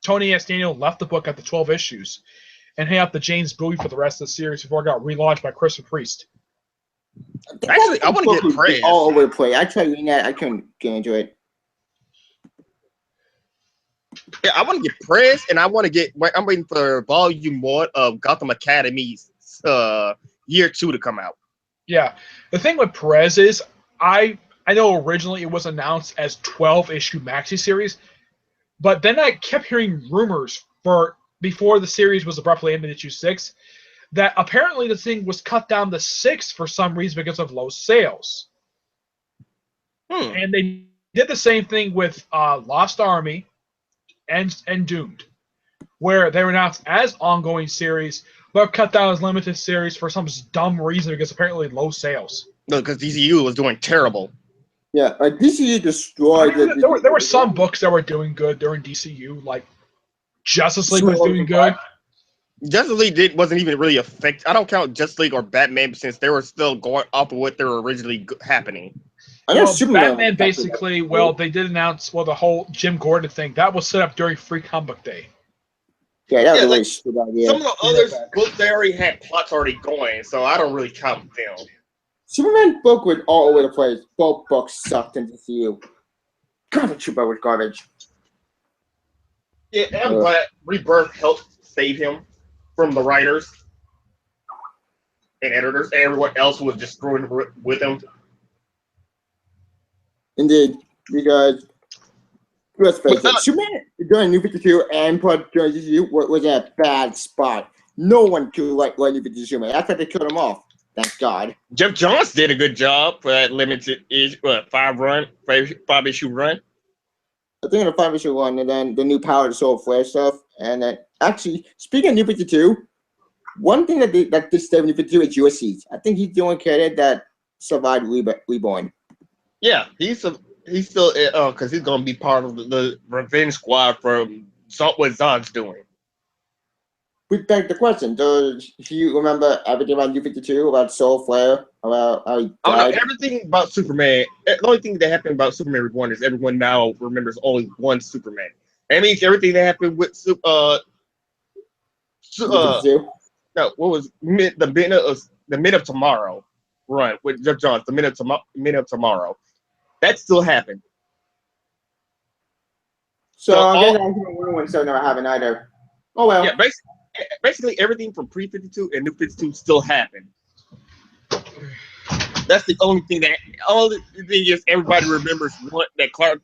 Tony S. Daniel left the book at the 12 issues and hang out the James Bowie for the rest of the series before it got relaunched by Christopher Priest. Actually, I want to get Prez. All over the place. I tried reading that. I couldn't get into it. Yeah, I want to get Prez, and I want to get. I'm waiting for Volume 1 of Gotham Academy's Year 2 to come out. Yeah, the thing with Perez is, I know originally it was announced as 12-issue maxi series, but then I kept hearing rumors for before the series was abruptly ended at issue 6 that apparently the thing was cut down to 6 for some reason because of low sales. And they did the same thing with Lost Army and Doomed, where they were announced as ongoing series, but cut down as limited series for some dumb reason because apparently low sales. No, because DCU was doing terrible. Yeah, DCU destroyed. There were some books that were doing good during DCU, like Justice League was doing good. Justice League wasn't even really affected. I don't count Justice League or Batman since they were still going off of what they were originally happening. Well, Batman basically, they did announce, the whole Jim Gordon thing, that was set up during Free Comic Book Day. Yeah, that was a really stupid idea. Some of the others books, they already had plots already going, so I don't really count them. Superman book went all over the place. Both books sucked in DCU. Garbage, Superman was garbage. Yeah, I'm glad Rebirth helped save him from the writers and editors and everyone else who was just screwing with him. Indeed, because let's face it, Superman during New 52 and during DCU was in a bad spot. No one could like New 52 Superman. That's why they killed him off. Thank God. Jeff Johns did a good job for that limited five issue run. I think in the 5-issue one, and then the new Power of the Soul Flare stuff, and then actually speaking of New 52, one thing that this New 52 is USC. I think he's the only character that survived Reborn. Yeah, he's still because he's gonna be part of the Revenge Squad from what Zod's doing. We beg the question: do you remember everything about New 52, about Soul Flare, about how he died? Everything about Superman. The only thing that happened about Superman Reborn is everyone now remembers only one Superman. That means everything that happened with what was the Mid of Tomorrow run with Jeff Johns, the Mid of Tomorrow. That still happened. So I guess one still never happened either. Oh well. Yeah, basically everything from pre-52 and New 52 still happened. That's the only thing is everybody remembers that Clark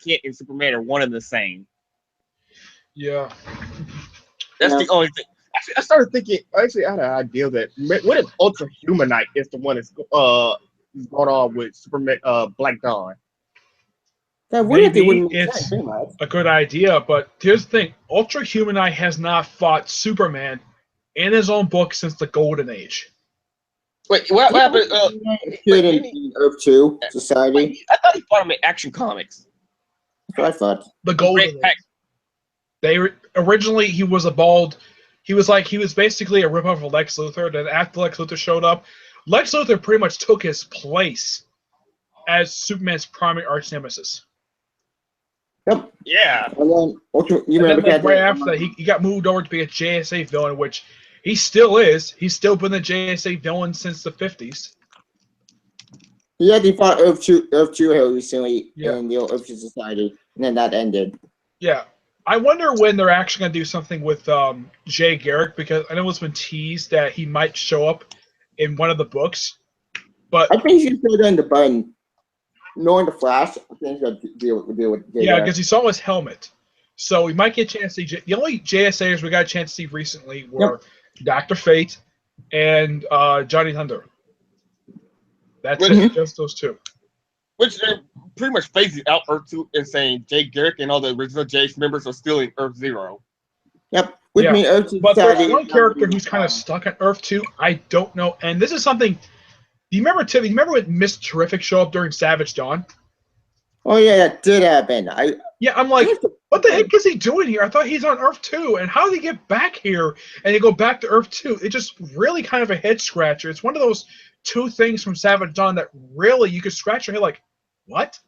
Kent and Superman are one and the same. Yeah. That's the only thing. Actually, I started thinking. Actually, I had an idea that what if Ultra Humanite is the one that's going on with Superman, Black Dawn? Maybe it's a good idea, but here's the thing: Ultra Humanite has not fought Superman in his own book since the Golden Age. Wait, what happened? In Earth 2 Society. I thought he fought him in Action Comics. That's what I thought. The Golden Age. Originally he was a bald. He was basically a ripoff of Lex Luthor. Then after Lex Luthor showed up, Lex Luthor pretty much took his place as Superman's primary arch nemesis. Yep. Yeah. And then right after that, he got moved over to be a JSA villain, which he still is. He's still been the JSA villain since the 50s. Yeah, they fought Earth 2 here recently in the Earth 2 Society, and then that ended. Yeah. I wonder when they're actually going to do something with Jay Garrick, because I know it's been teased that he might show up in one of the books. But I think he's still in the button. Knowing the Flash, I think he's going to deal with Jay Garrick. Because he saw his helmet. So we might get a chance to see. The only JSAs we got a chance to see recently were Dr. Fate and Johnny Thunder. That's it, just those two. Which they're pretty much phasing out Earth 2 and saying Jay Garrick and all the original JS members are still in Earth 0. Yep. Earth 2 but there's one character who's kind of stuck on Earth 2. I don't know. And this is something. Do you remember, Tim? You remember when Miss Terrific showed up during Savage Dawn? Oh, yeah, that did happen. I'm like, what the heck is he doing here? I thought he's on Earth 2, and how did he get back here and he go back to Earth 2? It's just really kind of a head scratcher. It's one of those two things from Savage Dawn that really you could scratch your head like, what?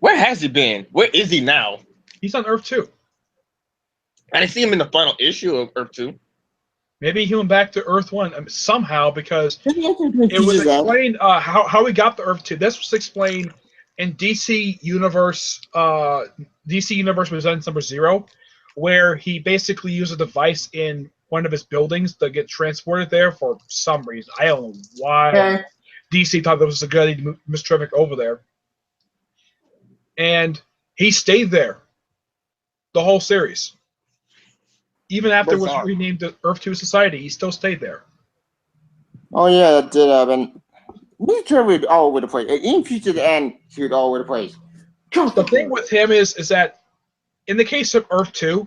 Where has he been? Where is he now? He's on Earth 2. I didn't see him in the final issue of Earth 2. Maybe he went back to Earth 1 somehow because Maybe I can it was confuse that. explained how he got to Earth 2. This was explained in DC Universe Presents number 0, where he basically used a device in one of his buildings to get transported there for some reason. I don't know why Okay. DC thought that was a good idea to move Trevor over there. And he stayed there the whole series. Even after it was Bizarre. renamed to Earth 2 Society, he still stayed there. Oh yeah, that did happen. We traveled all over the place. In future the end, he was all over the place. The thing with him is that in the case of Earth 2,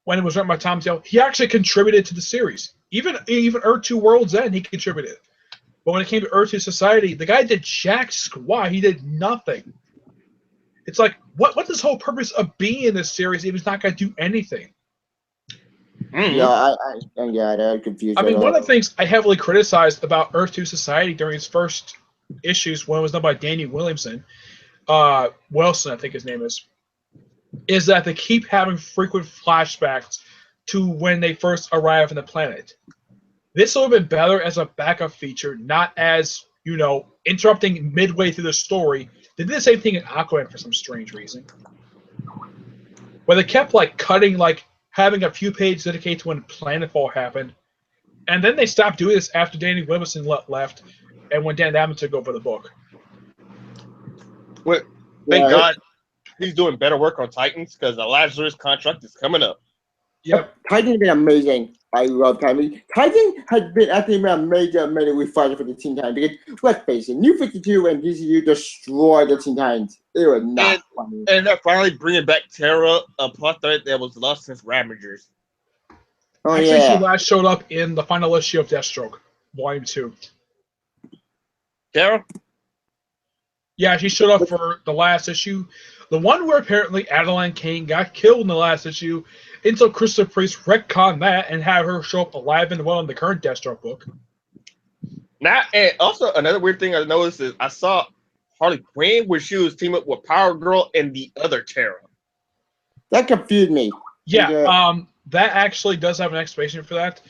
when it was written by Tom Taylor, he actually contributed to the series. Even Earth 2 World's End, he contributed. But when it came to Earth 2 Society, the guy did jack squat. He did nothing. It's like, what's this whole purpose of being in this series if he's not going to do anything? Yeah, I'm confused. I mean, one of the things I heavily criticized about Earth 2 Society during its first issues, when it was done by Danny Williamson, Wilson, I think his name is that they keep having frequent flashbacks to when they first arrive on the planet. This would have been better as a backup feature, not as, interrupting midway through the story. They did the same thing in Aquaman for some strange reason. Where they kept, cutting, having a few pages dedicated to when planetfall happened. And then they stopped doing this after Danny Williamson left and when Dan Abnett took over the book. Well, thank God he's doing better work on Titans because the Lazarus contract is coming up. Yep. Titan's been amazing. I love Titan. Titan has been, I think, a major refinement for the Teen Titans because, let's face it, New 52 and DCU destroyed the Teen Titans. It was not funny. And they're finally bringing back Terra, a plot thread that was lost since Ravagers. Oh, Actually, yeah. she last showed up in the final issue of Deathstroke, Volume 2. Terra? Yeah, she showed up for the last issue. The one where apparently Adeline Kane got killed in the last issue until Christopher Priest retconned that and had her show up alive and well in the current Deathstroke book. Now, and also another weird thing I noticed is I saw Harley Quinn where she was teaming up with Power Girl and the other Terra. That confused me. Yeah, that actually does have an explanation for that.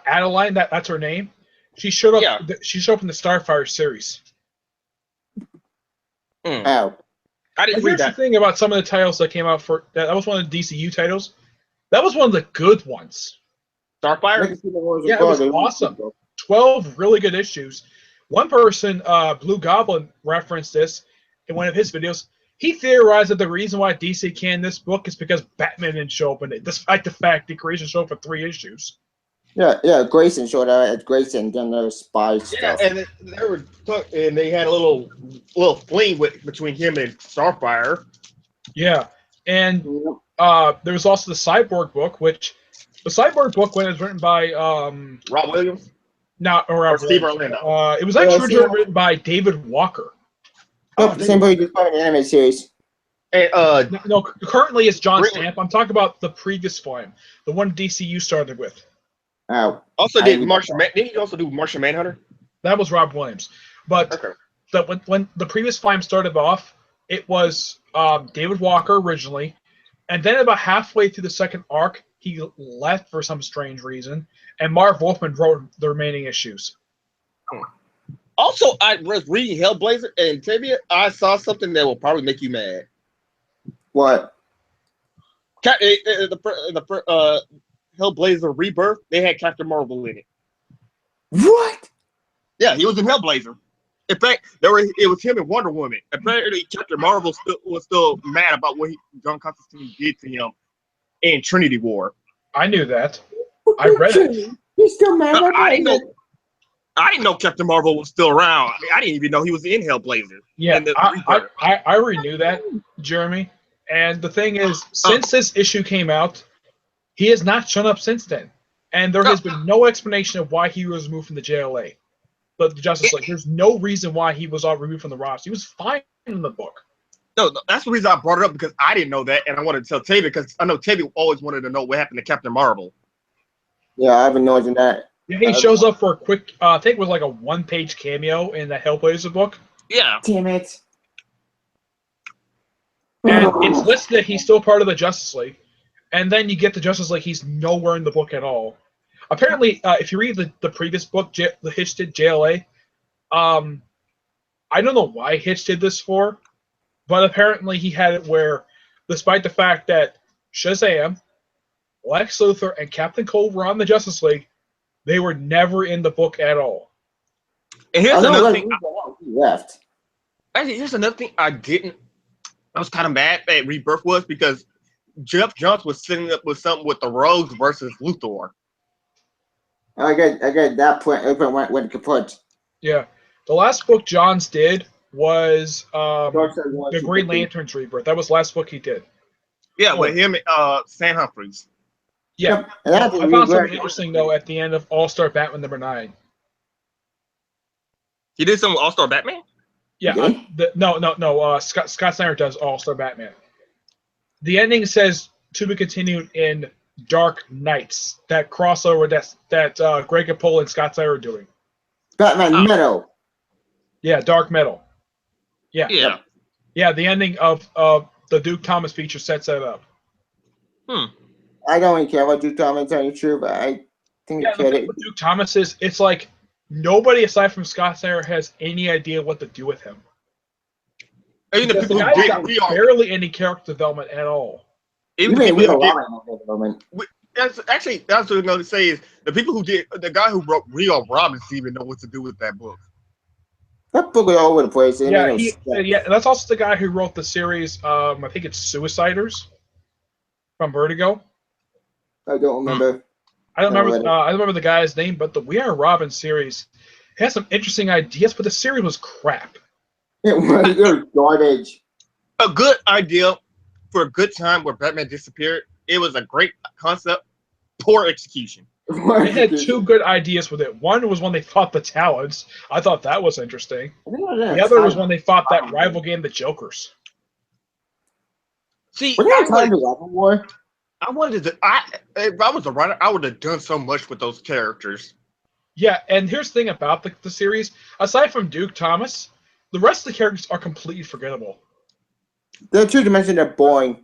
Adeline, that's her name. She showed up. Yeah. She showed up in the Starfire series. Oh. I didn't read Here's the that. thing about some of the titles that came out for that was one of the DCU titles. That was one of the good ones. Starfire? Yeah, it was awesome. 12 really good issues. One person, Blue Goblin, referenced this in one of his videos. He theorized that the reason why DC canned this book is because Batman didn't show up in it, despite the fact that Grayson showed up for 3 issues. Yeah, Grayson showed up at Grayson done those spy stuff. And they had a little fling between him and Starfire. Yeah, and there was also the Cyborg book, which the Cyborg book, when it was written by Rob Williams? or Steve Orlando. It was actually written by David Walker. Same way you found an anime series. And No, currently it's John Stamp. I'm talking about the previous volume, the one DCU started with. Oh. Also didn't he also do Martian Manhunter? That was Rob Williams. But when the previous volume started off, it was David Walker originally, and then about halfway through the second arc, he left for some strange reason, and Marv Wolfman wrote the remaining issues. Also, I was reading Hellblazer, and Tavia, I saw something that will probably make you mad. What? The Hellblazer Rebirth, they had Captain Marvel in it. What? Yeah, he was in Hellblazer. In fact, it was him and Wonder Woman. Apparently, Captain Marvel was still mad about what John Constantine did to him in Trinity War. I knew that. I read it. He's still mad about that? I didn't know Captain Marvel was still around. I didn't even know he was in Hellblazer. Yeah, I already knew that, Jeremy. And the thing is, since this issue came out, he has not shown up since then. And there has been no explanation of why he was removed from the JLA. But the Justice League, there's no reason why he was all removed from the roster. He was fine in the book. No, that's the reason I brought it up, because I didn't know that, and I wanted to tell Tavia, because I know Tavia always wanted to know what happened to Captain Marvel. Yeah, I haven't noticed that. Yeah, he shows up for a quick, I think it was like a one-page cameo in the Hellblazer book. Yeah. Damn it. And it's listed that he's still part of the Justice League. And then you get the Justice League, he's nowhere in the book at all. Apparently, if you read the previous book, the Hitch did JLA, I don't know why Hitch did this for, but apparently he had it where, despite the fact that Shazam, Lex Luthor, and Captain Cold were on the Justice League, they were never in the book at all. And here's another thing. He left. Actually, here's another thing I was kind of mad at Rebirth was because Jeff Johns was setting up with something with the Rogues versus Luthor. I get that point. When kaput. Yeah, the last book Johns did was the Green Lantern's Rebirth. That was the last book he did. Yeah, with him and Sam Humphries. Yeah, I found something interesting though at the end of All-Star Batman #9. He did some with All-Star Batman? Yeah, no. Scott Snyder does All-Star Batman. The ending says to be continued in Dark Knights. That crossover that Greg Capullo and Scott Snyder are doing. Batman Metal. Yeah, Dark Metal. Yeah. Yeah. Yeah, the ending of the Duke Thomas feature sets that up. I don't really care about Duke Thomas, to tell you the truth, but I think the thing with Duke Thomas is it's like nobody aside from Scott Snyder has any idea what to do with him. Even the people who got barely any character development at all. Even the people that's what I'm going to say is the people who did the guy who wrote Rio Robbins didn't even know what to do with that book. That book is all over the place. Yeah, that's also the guy who wrote the series. I think it's Suiciders from Vertigo. I don't remember. I don't remember the guy's name, but the We Are Robin series has some interesting ideas, but the series was crap. It was garbage. A good idea for a good time where Batman disappeared. It was a great concept, poor execution. They had two good ideas with it. One was when they fought the Talons. I thought that was interesting. The other was when they fought that rival game, the Jokers. See, if I was a writer, I would have done so much with those characters. Yeah, and here's the thing about the series. Aside from Duke Thomas, the rest of the characters are completely forgettable. The two dimensions are boring.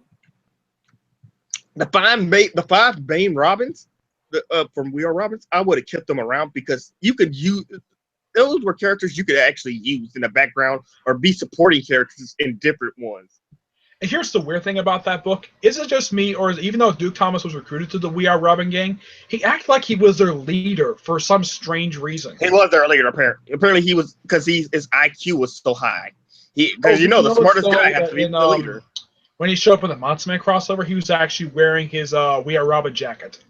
The five main Robins from We Are Robins, I would have kept them around because you could use those were characters you could actually use in the background or be supporting characters in different ones. And here's the weird thing about that book. Is it just me, or even though Duke Thomas was recruited to the We Are Robin gang, he acted like he was their leader for some strange reason. He was their leader, apparently. Apparently he was, because his IQ was so high. Because the smartest guy has to be the leader. When he showed up in the Monster Man crossover, he was actually wearing his We Are Robin jacket.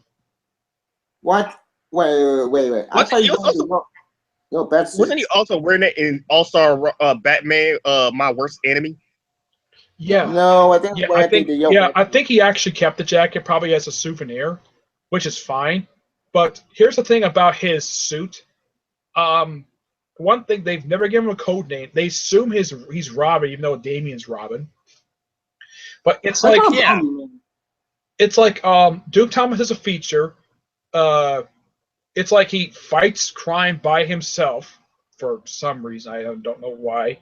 What? Wait. I thought you wasn't he also wearing it in All-Star Batman, My Worst Enemy? Yeah. No, I think he actually kept the jacket probably as a souvenir, which is fine. But here's the thing about his suit. One thing, they've never given him a code name. They assume he's Robin, even though Damian's Robin. But it's like Duke Thomas is a feature. It's like he fights crime by himself for some reason. I don't know why.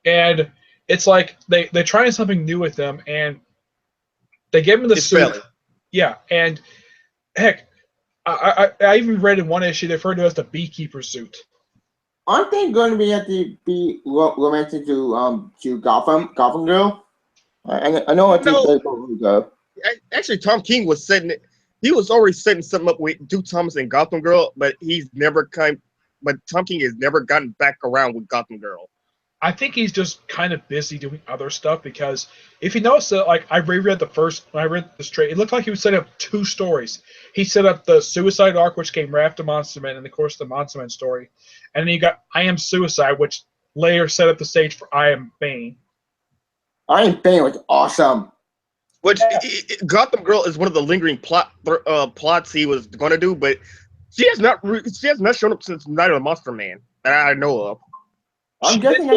And it's like they're trying something new with him, and they give him the suit. Belly. Yeah, and heck, I even read in one issue they referred to it as the beekeeper suit. Aren't they going to be romantic to Gotham Girl? I know. Actually, Tom King was setting it. He was already setting something up with Duke Thomas and Gotham Girl, but Tom King has never gotten back around with Gotham Girl. I think he's just kind of busy doing other stuff because if you notice that, like I reread when I read this trade, it looked like he was setting up two stories. He set up the Suicide arc, which came right after Monster Man, and of course the Monster Man story, and then you got I Am Suicide, which later set up the stage for I Am Bane. I Am Bane was awesome. Which Gotham Girl is one of the lingering plots he was going to do, but she has not shown up since Night of the Monster Man that I know of. I'm guessing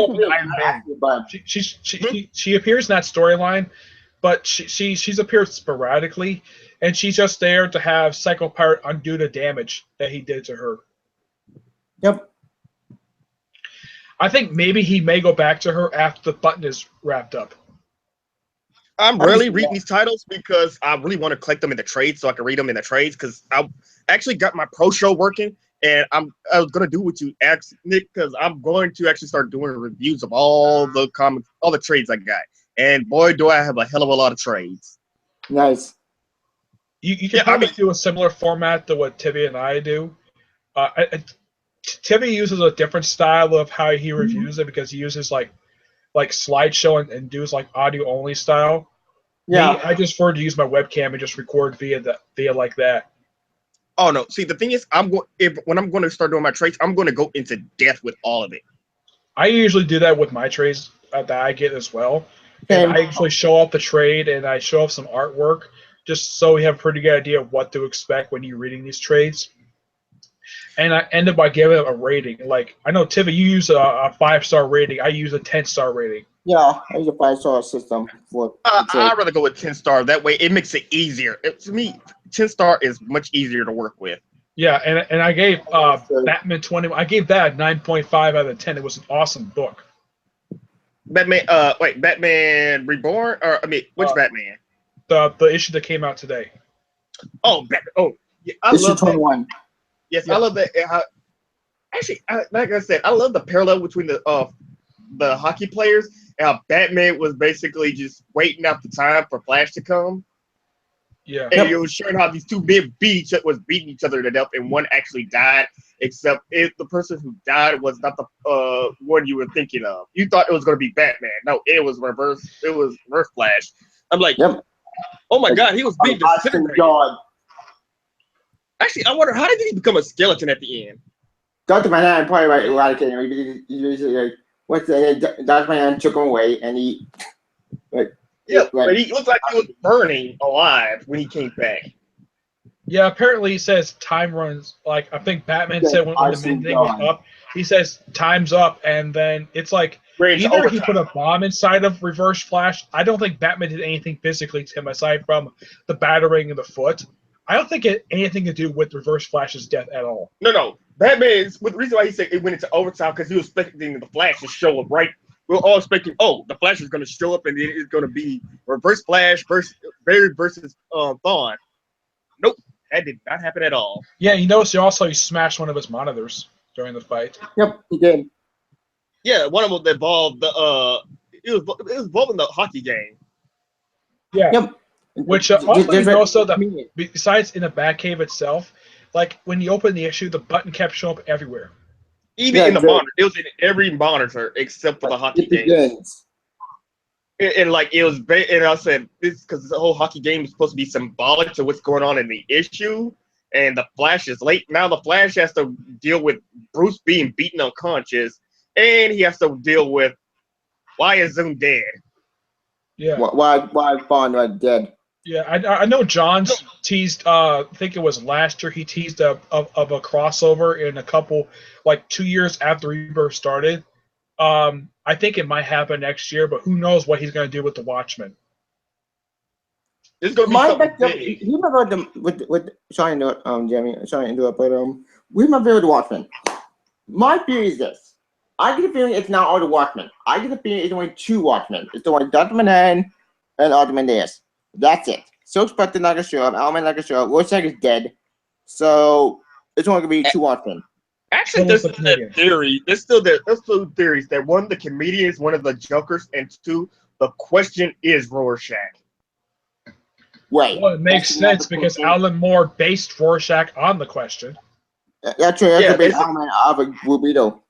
she appears in that storyline, but she's appeared sporadically, and she's just there to have Psycho Pirate undo the damage that he did to her. Yep. I think maybe he may go back to her after the button is wrapped up. I'm rarely reading these titles because I really want to collect them in the trades so I can read them in the trades. Because I actually got my pro show working, and I was gonna do what you asked, Nick, because I'm going to actually start doing reviews of all the comics, all the trades I got. And boy, do I have a hell of a lot of trades. Nice. You can probably do a similar format to what Tibby and I do. Tibby uses a different style of how he reviews it because he uses like slideshow and does like audio only style. Yeah. Me, I just prefer to use my webcam and just record via like that. Oh no! See, the thing is, when I'm going to start doing my trades, I'm going to go into depth with all of it. I usually do that with my trades that I get as well. And I actually show off the trade and I show off some artwork just so we have a pretty good idea of what to expect when you're reading these trades. And I end up by giving it a rating. Like, I know, Tivy, you use a 5-star rating. I use a 10-star rating. Yeah, I use a 5-star system for I'd rather go with 10-star. That way, it makes it easier. To me, 10-star is much easier to work with. Yeah, and I gave Batman 20. I gave that a 9.5 out of 10. It was an awesome book. Batman. Wait, Batman Reborn, or I mean, which Batman? The issue that came out today. Oh, yeah, I issue love 21. That. Yes, yeah. I love that. Actually, like I said, I love the parallel between the hockey players and how Batman was basically just waiting out the time for Flash to come. Yeah. And it was showing how these two men was beating each other to death, and one actually died. Except if the person who died was not the one you were thinking of. You thought it was going to be Batman. No, it was reverse. It was Reverse Flash. I'm like, oh my god, he was being disintegrated. Actually, I wonder how did he become a skeleton at the end? Dr. Manhattan probably eradicated him. Dr. Manhattan took him away, and he but he looked like he was burning alive when he came back. Yeah, apparently he says time runs. Like, I think Batman said when the main thing was up, he says time's up, and then it's like either he put a bomb inside of Reverse Flash. I don't think Batman did anything physically to him aside from the battering of the foot. I don't think it had anything to do with Reverse Flash's death at all. No. Batman's the reason why he said it went into overtime because he was expecting the Flash to show up right. We were all expecting, the Flash is going to show up and then it's going to be Reverse Flash versus Thawne. Nope, that did not happen at all. Yeah, you notice he smashed one of his monitors during the fight. Yep, he did. Yeah, one of them involved it was involved in the hockey game. Yeah. Yep. Which also that besides in the Batcave itself, like when you open the issue, the button kept showing up everywhere. Even in the monitor, it was in every monitor except for the hockey game. And like it was, and I said this because the whole hockey game is supposed to be symbolic to what's going on in the issue. And the Flash is late now. The Flash has to deal with Bruce being beaten unconscious, and he has to deal with why is Zoom dead. Yeah. Why Bond dead? Yeah, I know John's teased, I think it was last year, he teased of a crossover in a couple, like 2 years after Rebirth started. I think it might happen next year, but who knows what he's going to do with the Watchmen. It's going to be something big. You remember sorry to Jeremy, sorry to interrupt, but we remember the Watchmen. My theory is this. I get a feeling it's not all the Watchmen. I get a feeling it's only 2 Watchmen. It's the one Dr. Manhattan and Ozymandias. That's it. Silk Spectre not gonna show up. Owlman not gonna show up. Rorschach is dead. So it's only gonna be 2 Watchmen. Actually, there's that theory. There's still theories that one, the comedian is one of the Jokers, and 2, the question is Rorschach. Right. Well, it makes sense because Alan Moore based Rorschach on the question. That's true. That's a big Owlman of a Rubito.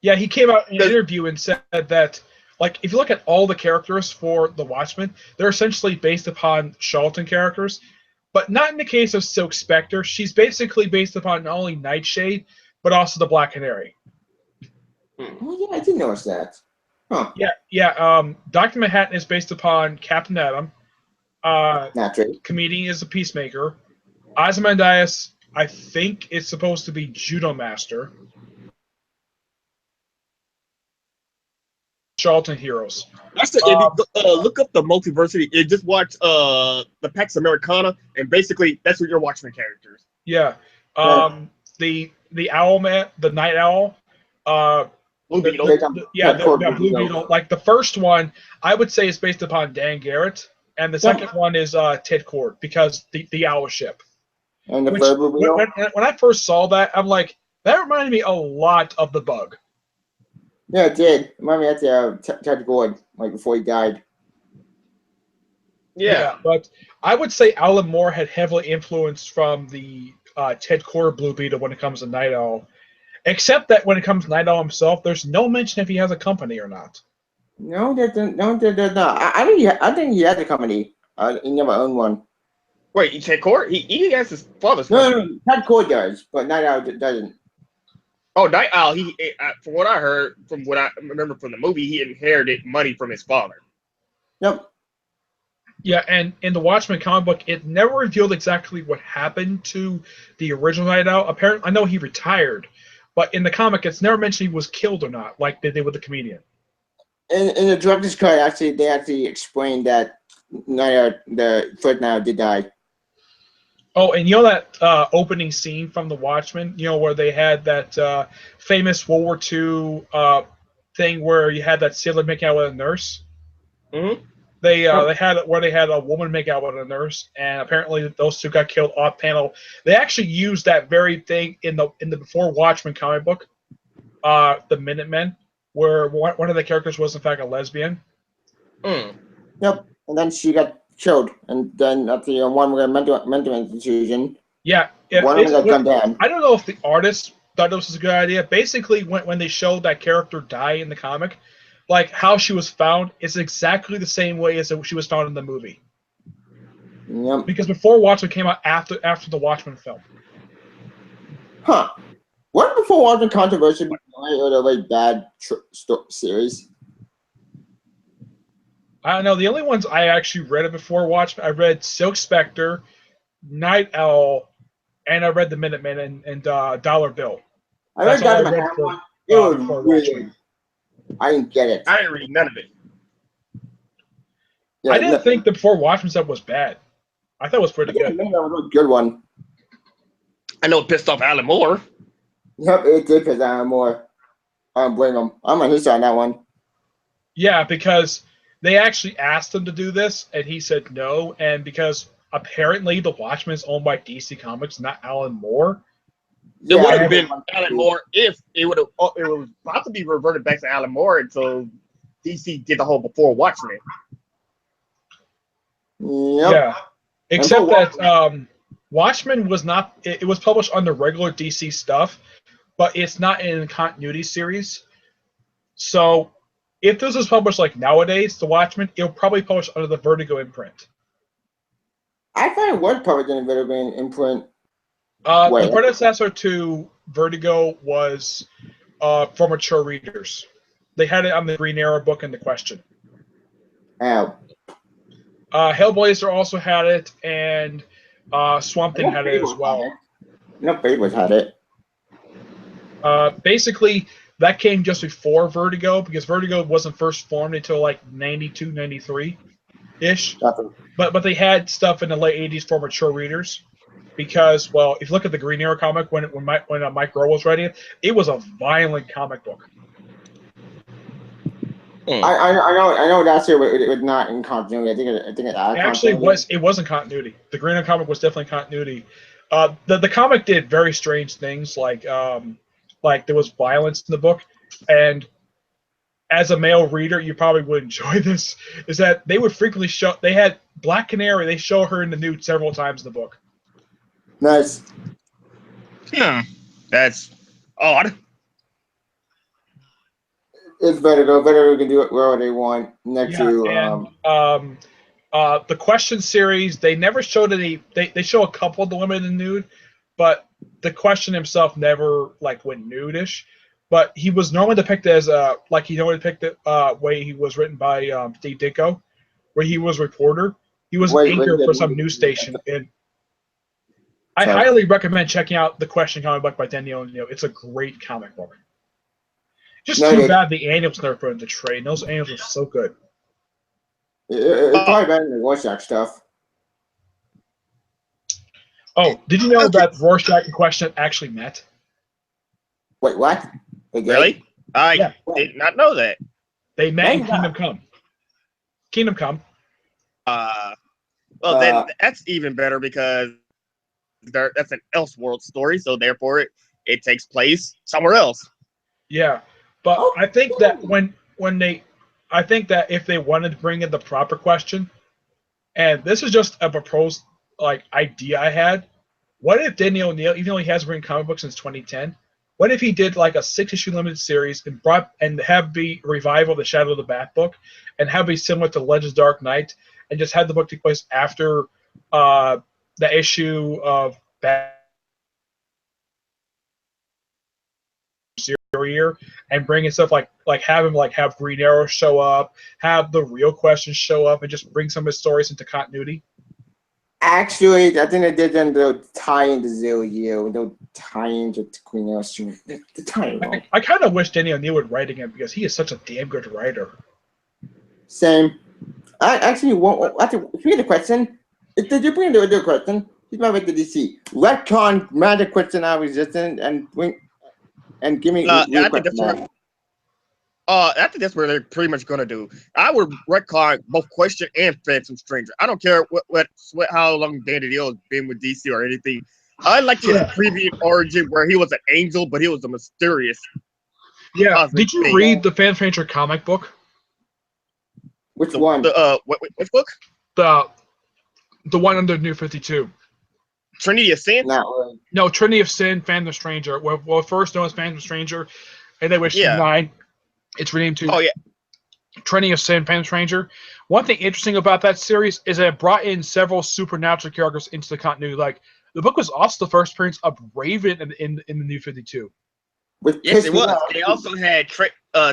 Yeah, he came out in an interview and said that, like, if you look at all the characters for the Watchmen, they're essentially based upon Charlton characters, but not in the case of Silk Spectre. She's basically based upon not only Nightshade, but also the Black Canary. Oh, yeah, I didn't notice that. Huh. Yeah. Dr. Manhattan is based upon Captain Atom. Comedian is a Peacemaker. Ozymandias, I think, is supposed to be Judo Master. Charlton heroes. That's look up the Multiversity. Just watch the Pax Americana, and basically that's what your Watchmen characters. Yeah. The Owlman, the Night Owl. Blue Beetle. Blue Beetle. Like the first one, I would say is based upon Dan Garrett. and the second one is Ted Cord, because the owl ship. And the Which, third movie. when I first saw that, I'm like, that reminded me a lot of The Bug. Yeah, it did. It reminded me of Ted Cord, like before he died. Yeah. But I would say Alan Moore had heavily influenced from the Ted Cord Blue Beetle when it comes to Night Owl. Except that when it comes to Night Owl himself, there's no mention if he has a company or not. No, there's not. I think he has a company. He never owned one. Wait, Ted Cord? He has his father's No, company. Ted Cord does, but Night Owl doesn't. Oh, Night Owl. From what I heard, from what I remember from the movie, he inherited money from his father. Yep. Yeah, and in the Watchmen comic book, it never revealed exactly what happened to the original Night Owl. Apparently, I know he retired, but in the comic, it's never mentioned he was killed or not, like they did with the comedian. In the director's cut, they actually explained that the first Night Owl did die. Oh, and you know that opening scene from The Watchmen, where they had that famous World War II thing where you had that sailor make out with a nurse? Mm-hmm. They had a woman make out with a nurse, and apparently those two got killed off panel. They actually used that very thing in the Before Watchmen comic book, the Minutemen, where one of the characters was in fact a lesbian. Mm. Yep, and then she got killed, and then at the one with a mental institution. Yeah, one of them got gunned down. I don't know if the artist thought this was a good idea. Basically, when they showed that character die in the comic, like how she was found is exactly the same way as she was found in the movie. Yep. Because Before Watchmen came out after the Watchmen film. Huh. What Before Watchmen controversy or a very bad series? I don't know. The only ones I actually read it Before Watchmen, I read Silk Spectre, Night Owl, and I read the Minutemen and Dollar Bill. I read that in it was weird. I didn't get it. I didn't read none of it. Yeah, I didn't think the Before Watchmen stuff was bad. I thought it was pretty good. That was a good one. I know it pissed off Alan Moore. Yep, it did piss Alan Moore. I don't blame him. I'm on his side on that one. Yeah, because they actually asked him to do this, and he said no. And because apparently the Watchmen is owned by DC Comics, not Alan Moore. It would have been Alan Moore if it was about to be reverted back to Alan Moore until DC did the whole Before Watchmen. Yep. Yeah. Except that Watchmen was not. It was published under regular DC stuff, but it's not in a continuity series. So, if this was published like nowadays, The Watchmen, it'll probably publish under the Vertigo imprint. I thought it was published in the Vertigo imprint. The predecessor to Vertigo was for mature readers. They had it on the Green Arrow book in The Question. Oh. Hellblazer also had it, and Swamp Thing had it as well. No, Fables had it. Basically, that came just before Vertigo, because Vertigo wasn't first formed until like 92, 93-ish. But they had stuff in the late 80s for mature readers. Because, well, if you look at the Green Arrow comic when Mike Rowe was writing it, it was a violent comic book. I know that's here, but it was not in continuity. I think it actually was in continuity. The Green Arrow comic was definitely continuity. The comic did very strange things, like there was violence in the book, and as a male reader, you probably would enjoy this. Is that they would frequently show? They had Black Canary. They show her in the nude several times in the book. Nice. That's odd. It's Vertigo. Vertigo can do it wherever they want. Next to the Question series, they never showed any. They show a couple of the women in nude, but the Question himself never went nudish. But he was normally depicted as way he was written by Steve Ditko, where he was a reporter. He was an anchor for some news station. And I highly recommend checking out the Question comic book by Daniel O'Neill. It's a great comic book. Just too bad the annuals never put in the trade. Those annuals are so good. It's probably better than the Rorschach stuff. Oh, did you know that Rorschach and Question actually met? Wait, what? Really? I did not know that. They met in Kingdom Come. Kingdom Come. Well, then that's even better because that's an Elseworld story, so therefore it takes place somewhere else. Yeah, but I think that I think that if they wanted to bring in the proper question, and this is just a proposed like idea I had, what if Danny O'Neill, even though he has written comic books since 2010, what if he did like a 6-issue limited series and have be a revival of the Shadow of the Bat book, and have be similar to Legends Dark Knight, and just had the book take place after the issue of Bat year, and bring in stuff like have him like have Green Arrow show up, have the real questions show up, and just bring some of his stories into continuity. Actually, I think they did then they'll tie into Zero Year, they'll tie into Queen Arrow. The tie. I kind of wish Danny O'Neill would write again because he is such a damn good writer. Same. I actually want to hear the question. Did you bring the question? He's my way to DC. Retcon magic question I resistant and bring and give me I think that's what they're pretty much gonna do. I would retcon both Question and Phantom Stranger. I don't care how long Danny O'Neill has been with DC or anything. I like his previous origin where he was an angel, but he was a mysterious. Yeah. Did you read the Phantom Stranger comic book? Which one? Which book? The one under New 52. Trinity of Sin? No, Trinity of Sin, Phantom Stranger. Well, first known as Phantom Stranger, and then with 9, it's renamed to Trinity of Sin, Phantom Stranger. One thing interesting about that series is that it brought in several supernatural characters into the continuity. Like, the book was also the first appearance of Raven in the New 52. Yes, it was. They also had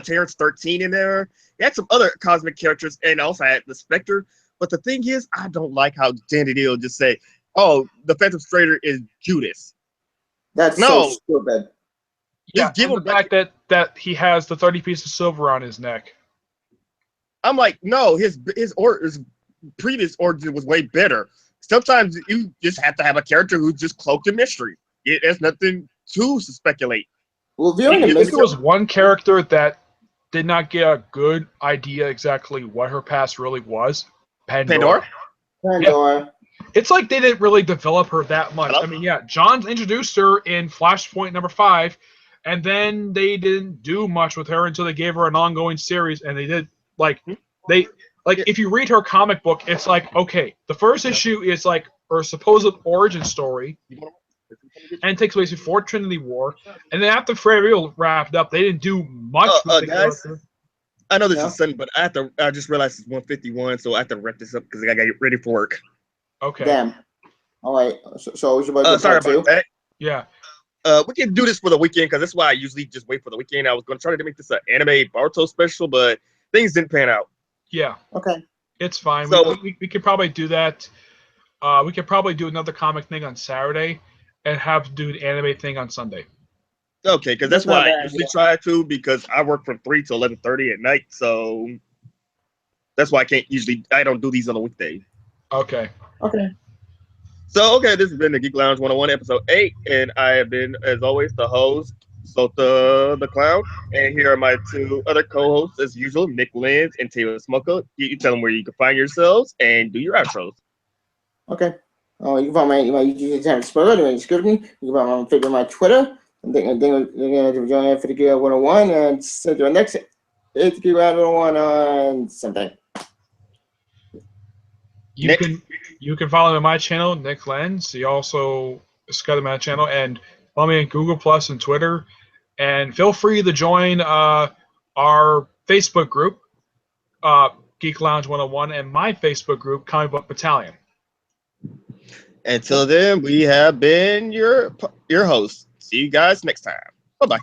Terrence 13 in there. They had some other cosmic characters, and also had the Spectre. But the thing is, I don't like how Danny O'Neill just say, "Oh, the Phantom Stranger is Judas." That's so stupid. Yeah, give him the fact that he has the 30 pieces of silver on his neck. I'm like, no, his previous origin was way better. Sometimes you just have to have a character who's just cloaked in mystery. There's nothing to speculate. Well, if there was one character that did not get a good idea exactly what her past really was, Pandora. Yeah. It's like they didn't really develop her that much. Hello? I mean, yeah, Johns introduced her in Flashpoint number 5, and then they didn't do much with her until they gave her an ongoing series, and they did if you read her comic book, it's like, okay, the first issue is like her supposed origin story, and it takes place before Trinity War, and then after Freya wrapped up, they didn't do much with the guys, character. I know this is sudden, but I just realized it's 1:51, so I have to wrap this up because I got to get ready for work. Okay. Damn. All right. So we should sorry about that. Yeah. We can do this for the weekend because that's why I usually just wait for the weekend. I was going to try to make this an anime Boruto special, but things didn't pan out. Yeah. Okay. It's fine. So we could probably do that. We could probably do another comic thing on Saturday and have do an anime thing on Sunday. Okay, because that's why I usually try to, because I work from 3 to 11:30 at night, so that's why I don't do these on a weekday. Okay. So, this has been the Geek Lounge 101, episode 8, and I have been, as always, the host, Sota the Clown, and here are my 2 other co-hosts, as usual, Nick Lenz and Taylor Smoker. You tell them where you can find yourselves and do your outros. Okay. You can find my YouTube channel spoiler in the description. You can find my favorite my Twitter. And then you're going to join for the Geek 101 and send your next 8th Geek 101 on Sunday. You can follow me on my channel, Nick Lenz. You also subscribe to my channel and follow me on Google Plus and Twitter. And feel free to join our Facebook group, Geek Lounge 101, and my Facebook group, Comic Book Battalion. Until then, we have been your hosts. See you guys next time. Bye-bye.